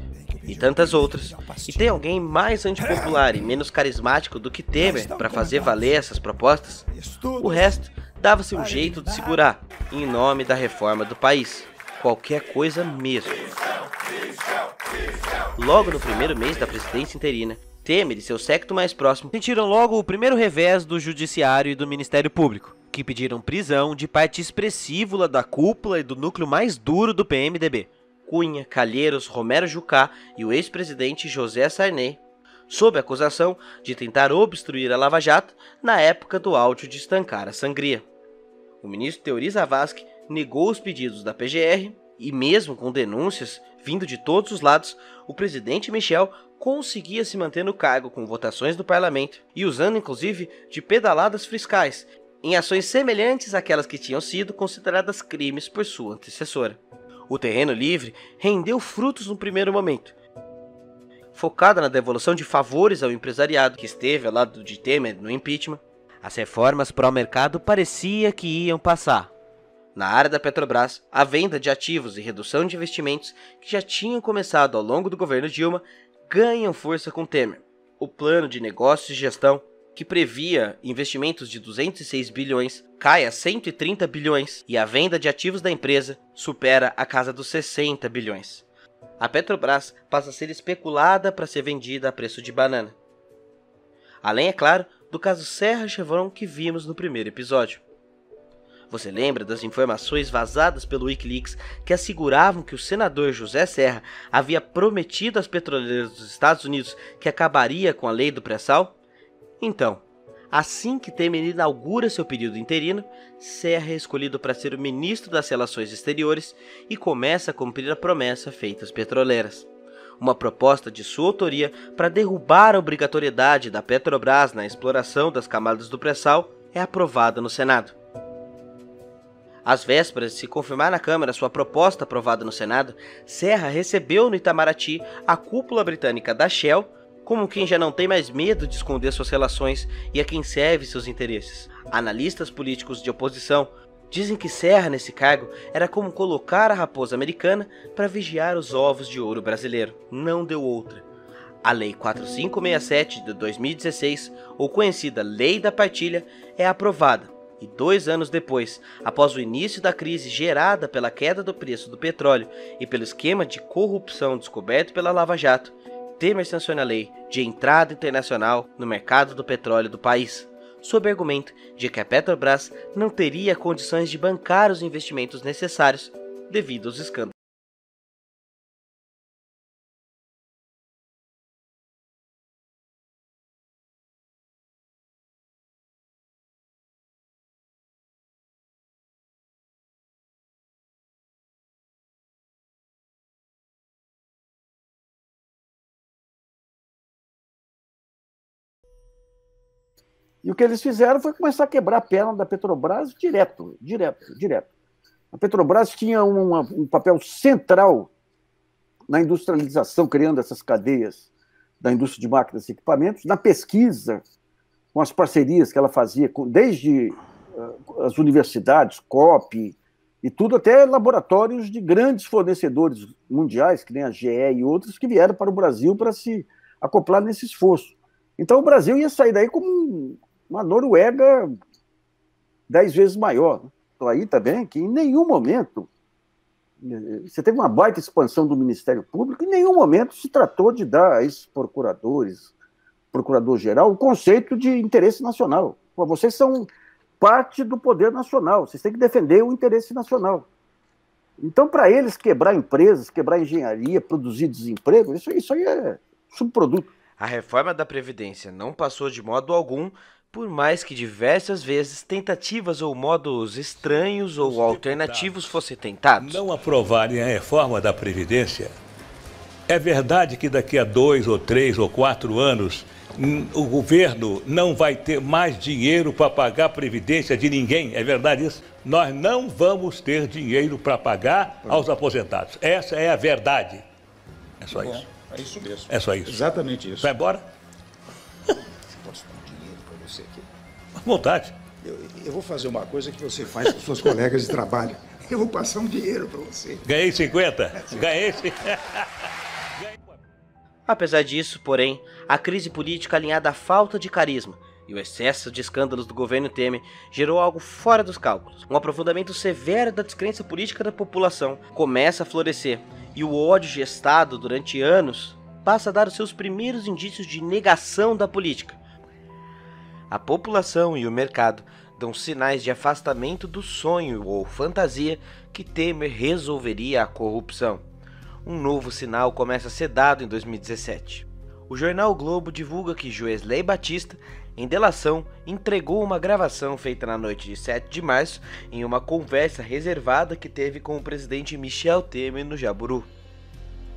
e tantas outras. E tem alguém mais antipopular e menos carismático do que Temer para fazer valer essas propostas? O resto dava-se um jeito de segurar, em nome da reforma do país. Qualquer coisa mesmo. Logo no primeiro mês da presidência interina, Temer e seu séquito mais próximo sentiram logo o primeiro revés do Judiciário e do Ministério Público, que pediram prisão de parte expressiva da cúpula e do núcleo mais duro do PMDB, Cunha, Calheiros, Romero Jucá e o ex-presidente José Sarney, sob a acusação de tentar obstruir a Lava Jato na época do áudio de estancar a sangria. O ministro Teori Zavascki negou os pedidos da PGR E mesmo com denúncias vindo de todos os lados, o presidente Michel conseguia se manter no cargo com votações do parlamento e usando inclusive de pedaladas fiscais, em ações semelhantes àquelas que tinham sido consideradas crimes por sua antecessora. O terreno livre rendeu frutos no primeiro momento, focada na devolução de favores ao empresariado que esteve ao lado de Temer no impeachment. As reformas pró-mercado parecia que iam passar. Na área da Petrobras, a venda de ativos e redução de investimentos que já tinham começado ao longo do governo Dilma ganham força com Temer. O plano de negócios e gestão, que previa investimentos de 206 bilhões, cai a 130 bilhões e a venda de ativos da empresa supera a casa dos 60 bilhões. A Petrobras passa a ser especulada para ser vendida a preço de banana. Além, é claro, do caso Serra Chevron que vimos no primeiro episódio. Você lembra das informações vazadas pelo Wikileaks que asseguravam que o senador José Serra havia prometido às petroleiras dos Estados Unidos que acabaria com a lei do pré-sal? Então, assim que Temer inaugura seu período interino, Serra é escolhido para ser o ministro das Relações Exteriores e começa a cumprir a promessa feita às petroleiras. Uma proposta de sua autoria para derrubar a obrigatoriedade da Petrobras na exploração das camadas do pré-sal é aprovada no Senado. Às vésperas de se confirmar na Câmara sua proposta aprovada no Senado, Serra recebeu no Itamaraty a cúpula britânica da Shell, como quem já não tem mais medo de esconder suas relações e a quem serve seus interesses. Analistas políticos de oposição dizem que Serra nesse cargo era como colocar a raposa americana para vigiar os ovos de ouro brasileiro. Não deu outra. A Lei 4567 de 2016, ou conhecida Lei da Partilha, é aprovada. E 2 anos depois, após o início da crise gerada pela queda do preço do petróleo e pelo esquema de corrupção descoberto pela Lava Jato, Temer sanciona a lei de entrada internacional no mercado do petróleo do país, sob argumento de que a Petrobras não teria condições de bancar os investimentos necessários devido aos escândalos. E o que eles fizeram foi começar a quebrar a perna da Petrobras direto. A Petrobras tinha um papel central na industrialização, criando essas cadeias da indústria de máquinas e equipamentos, na pesquisa, com as parcerias que ela fazia, desde as universidades, COP, e tudo, até laboratórios de grandes fornecedores mundiais, que nem a GE e outros, que vieram para o Brasil para se acoplar nesse esforço. Então o Brasil ia sair daí como uma Noruega 10 vezes maior. Então aí também que em nenhum momento você teve uma baita expansão do Ministério Público, em nenhum momento se tratou de dar a esses procuradores, procurador-geral, o conceito de interesse nacional. Pô, vocês são parte do poder nacional, vocês têm que defender o interesse nacional. Então, para eles quebrar empresas, quebrar engenharia, produzir desemprego, isso aí é subproduto. A reforma da Previdência não passou de modo algum, por mais que diversas vezes tentativas ou modos estranhos ou alternativos fossem tentados. Não aprovarem a reforma da Previdência, é verdade que daqui a 2 ou 3 ou 4 anos o governo não vai ter mais dinheiro para pagar a Previdência de ninguém, é verdade isso? Nós não vamos ter dinheiro para pagar aos aposentados, essa é a verdade. É só isso. É isso mesmo. É só isso. Exatamente isso. Vai embora? Posso dar um dinheiro para você aqui? À vontade. Eu vou fazer uma coisa que você faz com seus colegas de trabalho. Eu vou passar um dinheiro para você. Ganhei 50? Ganhei 50. Apesar disso, porém, a crise política alinhada à falta de carisma e o excesso de escândalos do governo Temer gerou algo fora dos cálculos. Um aprofundamento severo da descrença política da população começa a florescer e o ódio gestado durante anos passa a dar os seus primeiros indícios de negação da política. A população e o mercado dão sinais de afastamento do sonho ou fantasia que Temer resolveria a corrupção. Um novo sinal começa a ser dado em 2017. O jornal o Globo divulga que Joesley Batista em delação, entregou uma gravação feita na noite de 7 de março em uma conversa reservada que teve com o presidente Michel Temer no Jaburu.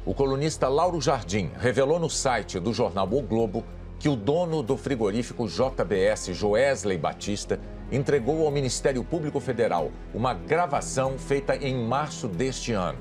O colunista Lauro Jardim revelou no site do jornal O Globo que o dono do frigorífico JBS, Joesley Batista, entregou ao Ministério Público Federal uma gravação feita em março deste ano.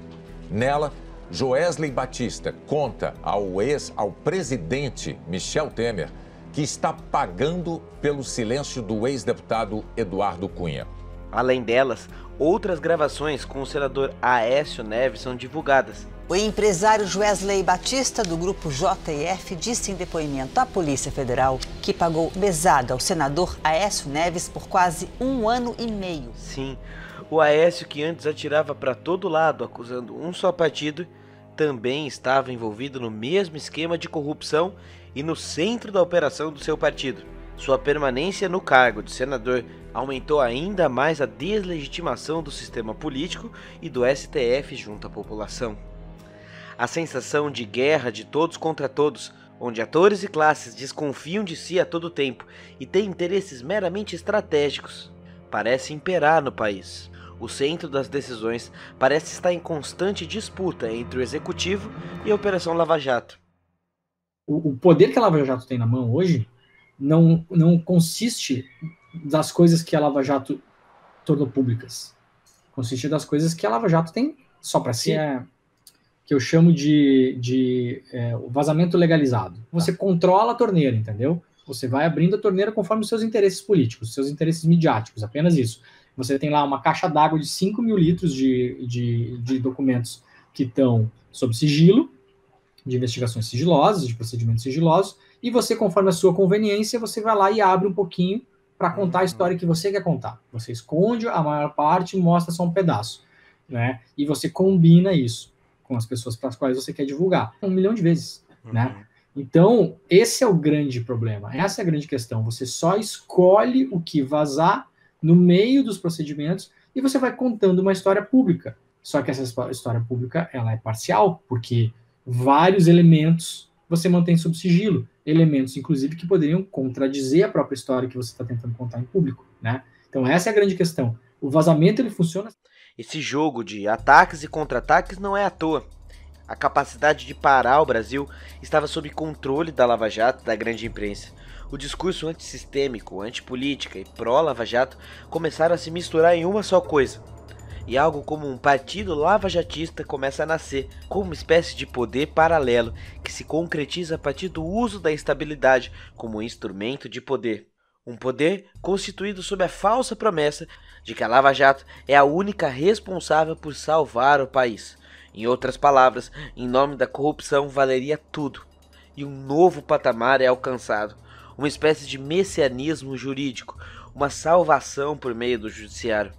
Nela, Joesley Batista conta ao presidente Michel Temer que está pagando pelo silêncio do ex-deputado Eduardo Cunha. Além delas, outras gravações com o senador Aécio Neves são divulgadas. O empresário Joesley Batista, do grupo JF, disse em depoimento à Polícia Federal que pagou mesada ao senador Aécio Neves por quase 1 ano e meio. Sim, o Aécio, que antes atirava para todo lado acusando um só partido, também estava envolvido no mesmo esquema de corrupção e no centro da operação do seu partido. Sua permanência no cargo de senador aumentou ainda mais a deslegitimação do sistema político e do STF junto à população. A sensação de guerra de todos contra todos, onde atores e classes desconfiam de si a todo tempo e têm interesses meramente estratégicos, parece imperar no país. O centro das decisões parece estar em constante disputa entre o Executivo e a Operação Lava Jato. O poder que a Lava Jato tem na mão hoje não consiste das coisas que a Lava Jato tornou públicas. Consiste das coisas que a Lava Jato tem só para si, que eu chamo de vazamento legalizado. Você controla a torneira, entendeu? Você vai abrindo a torneira conforme os seus interesses políticos, os seus interesses midiáticos, apenas isso. Você tem lá uma caixa d'água de 5 mil litros de documentos que estão sob sigilo, de investigações sigilosas, de procedimentos sigilosos, e você, conforme a sua conveniência, você vai lá e abre um pouquinho para contar a história que você quer contar. Você esconde a maior parte e mostra só um pedaço, né? E você combina isso com as pessoas para as quais você quer divulgar 1 milhão de vezes, né? Então, esse é o grande problema, essa é a grande questão. Você só escolhe o que vazar no meio dos procedimentos e você vai contando uma história pública. Só que essa história pública, ela é parcial, porque vários elementos você mantém sob sigilo, elementos, inclusive, que poderiam contradizer a própria história que você está tentando contar em público, né? Então essa é a grande questão. O vazamento, ele funciona... Esse jogo de ataques e contra-ataques não é à toa. A capacidade de parar o Brasil estava sob controle da Lava Jato, da grande imprensa. O discurso antissistêmico, antipolítica e pró-Lava Jato começaram a se misturar em uma só coisa. E algo como um partido lavajatista começa a nascer, como uma espécie de poder paralelo que se concretiza a partir do uso da instabilidade como instrumento de poder. Um poder constituído sob a falsa promessa de que a Lava Jato é a única responsável por salvar o país. Em outras palavras, em nome da corrupção valeria tudo. E um novo patamar é alcançado, uma espécie de messianismo jurídico, uma salvação por meio do judiciário.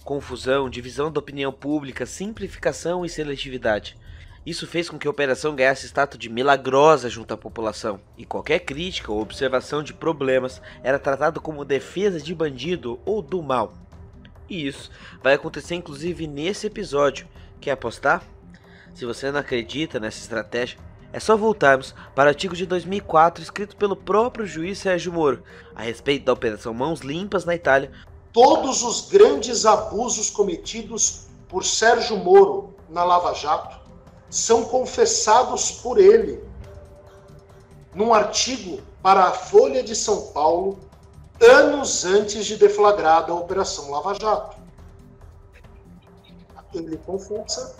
Confusão, divisão da opinião pública, simplificação e seletividade. Isso fez com que a operação ganhasse status de milagrosa junto à população, e qualquer crítica ou observação de problemas era tratado como defesa de bandido ou do mal. E isso vai acontecer inclusive nesse episódio. Quer apostar? Se você não acredita nessa estratégia, é só voltarmos para o artigo de 2004 escrito pelo próprio juiz Sérgio Moro, a respeito da Operação Mãos Limpas na Itália. Todos os grandes abusos cometidos por Sérgio Moro na Lava Jato são confessados por ele num artigo para a Folha de São Paulo, anos antes de deflagrada a Operação Lava Jato. Ele confessa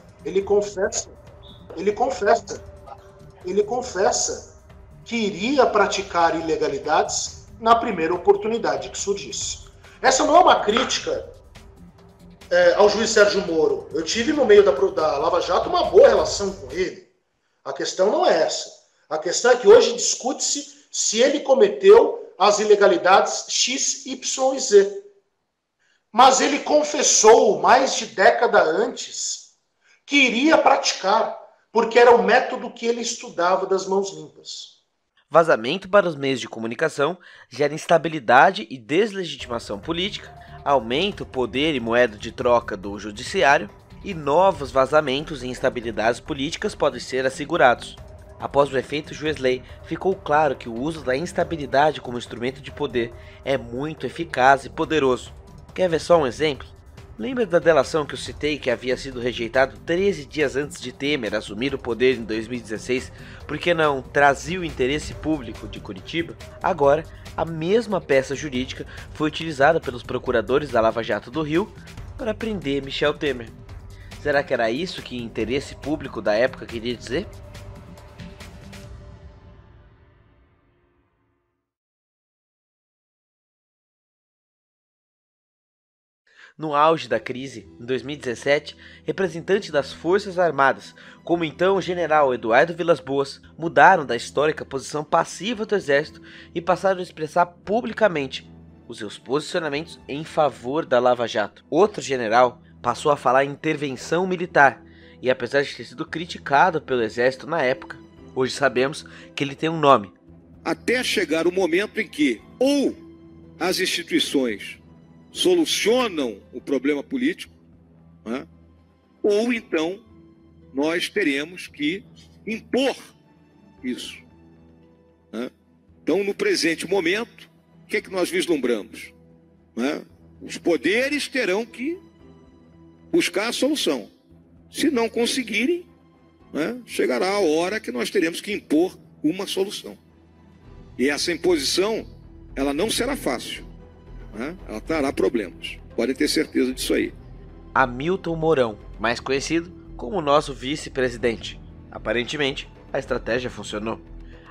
que iria praticar ilegalidades na primeira oportunidade que surgisse. Essa não é uma crítica ao juiz Sérgio Moro. Eu tive no meio da Lava Jato uma boa relação com ele. A questão não é essa. A questão é que hoje discute-se se ele cometeu as ilegalidades X, Y e Z. Mas ele confessou mais de década antes que iria praticar, porque era o método que ele estudava das mãos limpas. Vazamento para os meios de comunicação gera instabilidade e deslegitimação política, aumenta o poder e moeda de troca do judiciário, e novos vazamentos e instabilidades políticas podem ser assegurados. Após o efeito Joesley, ficou claro que o uso da instabilidade como instrumento de poder é muito eficaz e poderoso. Quer ver só um exemplo? Lembra da delação que eu citei que havia sido rejeitado 13 dias antes de Temer assumir o poder em 2016 porque não trazia o interesse público de Curitiba? Agora, a mesma peça jurídica foi utilizada pelos procuradores da Lava Jato do Rio para prender Michel Temer. Será que era isso que interesse público da época queria dizer? No auge da crise, em 2017, representantes das Forças Armadas, como então o general Eduardo Vilas Boas, mudaram da histórica posição passiva do Exército e passaram a expressar publicamente os seus posicionamentos em favor da Lava Jato. Outro general passou a falar em intervenção militar e, apesar de ter sido criticado pelo Exército na época, hoje sabemos que ele tem um nome. Até chegar o momento em que ou as instituições solucionam o problema político, né? Ou então nós teremos que impor isso, né? Então, no presente momento, o que é que nós vislumbramos, né? Os poderes terão que buscar a solução. Se não conseguirem, né, chegará a hora que nós teremos que impor uma solução. E essa imposição, ela não será fácil. Ela trará problemas, podem ter certeza disso aí. Hamilton Mourão, mais conhecido como nosso vice-presidente. Aparentemente, a estratégia funcionou.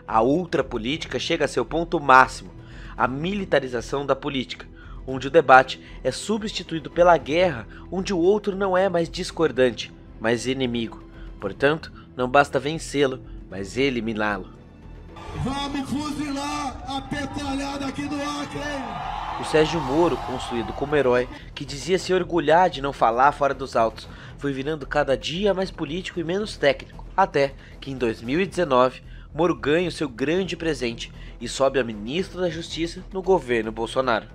A ultrapolítica chega a seu ponto máximo, a militarização da política, onde o debate é substituído pela guerra, onde o outro não é mais discordante, mas inimigo. Portanto, não basta vencê-lo, mas eliminá-lo. Vamos fuzilar a petralhada aqui do Acre! O Sérgio Moro, construído como herói, que dizia se orgulhar de não falar fora dos autos, foi virando cada dia mais político e menos técnico, até que em 2019, Moro ganha o seu grande presente e sobe a ministro da Justiça no governo Bolsonaro.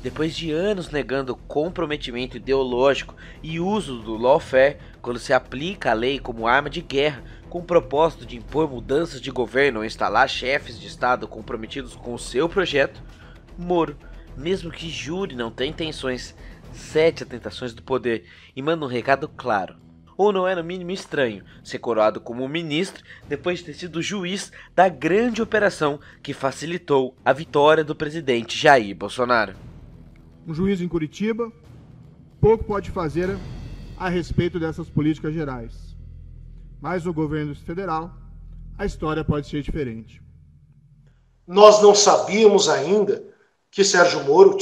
Depois de anos negando comprometimento ideológico e uso do lawfare quando se aplica a lei como arma de guerra com o propósito de impor mudanças de governo ou instalar chefes de Estado comprometidos com o seu projeto, Moro, mesmo que jure não ter intenções, cede a tentações do poder e manda um recado claro. Ou não é no mínimo estranho ser coroado como ministro depois de ter sido juiz da grande operação que facilitou a vitória do presidente Jair Bolsonaro. Um juiz em Curitiba pouco pode fazer a respeito dessas políticas gerais. Mas no governo federal, a história pode ser diferente. Nós não sabíamos ainda que Sérgio Moro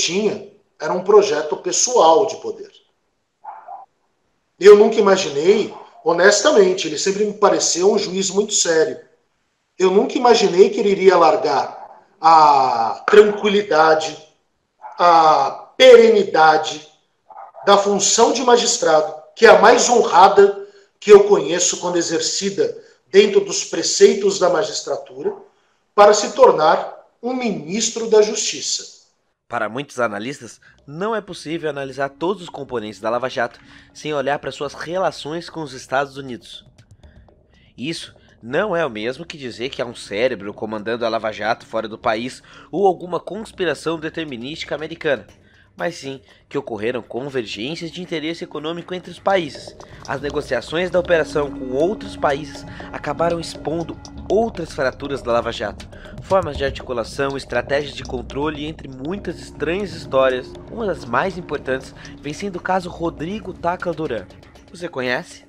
era um projeto pessoal de poder. Eu nunca imaginei, honestamente, ele sempre me pareceu um juiz muito sério. Eu nunca imaginei que ele iria largar a tranquilidade, a perenidade da função de magistrado, que é a mais honrada que eu conheço quando exercida dentro dos preceitos da magistratura, para se tornar um ministro da Justiça. Para muitos analistas, não é possível analisar todos os componentes da Lava Jato sem olhar para suas relações com os Estados Unidos. Isso não é o mesmo que dizer que há um cérebro comandando a Lava Jato fora do país ou alguma conspiração determinística americana, mas sim que ocorreram convergências de interesse econômico entre os países. As negociações da operação com outros países acabaram expondo outras fraturas da Lava Jato, formas de articulação, estratégias de controle e entre muitas estranhas histórias. Uma das mais importantes vem sendo o caso Rodrigo Tacla Duran. Você conhece?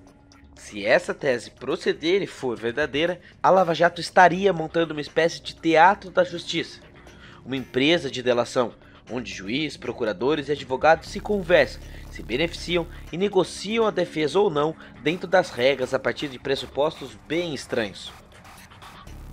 Se essa tese proceder e for verdadeira, a Lava Jato estaria montando uma espécie de teatro da justiça, uma empresa de delação, onde juiz, procuradores e advogados se conversam, se beneficiam e negociam a defesa ou não dentro das regras a partir de pressupostos bem estranhos.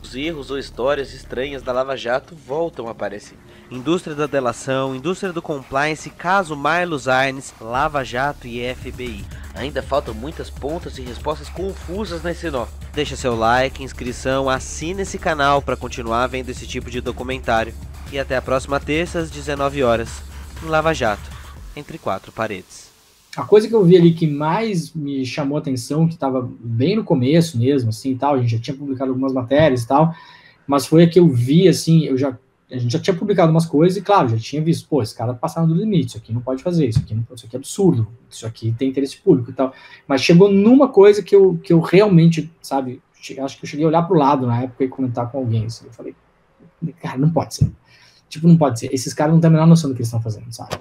Os erros ou histórias estranhas da Lava Jato voltam a aparecer. Indústria da delação, indústria do compliance, caso Marlos Arnes, Lava Jato e FBI. Ainda faltam muitas pontas e respostas confusas nesse nó. Deixa seu like, inscrição, assina esse canal para continuar vendo esse tipo de documentário. E até a próxima terça às 19 horas, no Lava Jato, Entre Quatro Paredes. A coisa que eu vi ali que mais me chamou a atenção, que estava bem no começo mesmo, assim, tal, a gente já tinha publicado algumas matérias e tal, mas foi a que eu vi, assim, a gente já tinha publicado umas coisas e, claro, já tinha visto, pô, esse cara passaram do limite, isso aqui não pode fazer, isso aqui é absurdo, isso aqui tem interesse público e tal, mas chegou numa coisa que eu realmente, sabe, acho que eu cheguei a olhar pro lado na época e comentar com alguém, assim, eu falei, cara, não pode ser, tipo, não pode ser, esses caras não têm a menor noção do que eles estão fazendo, sabe,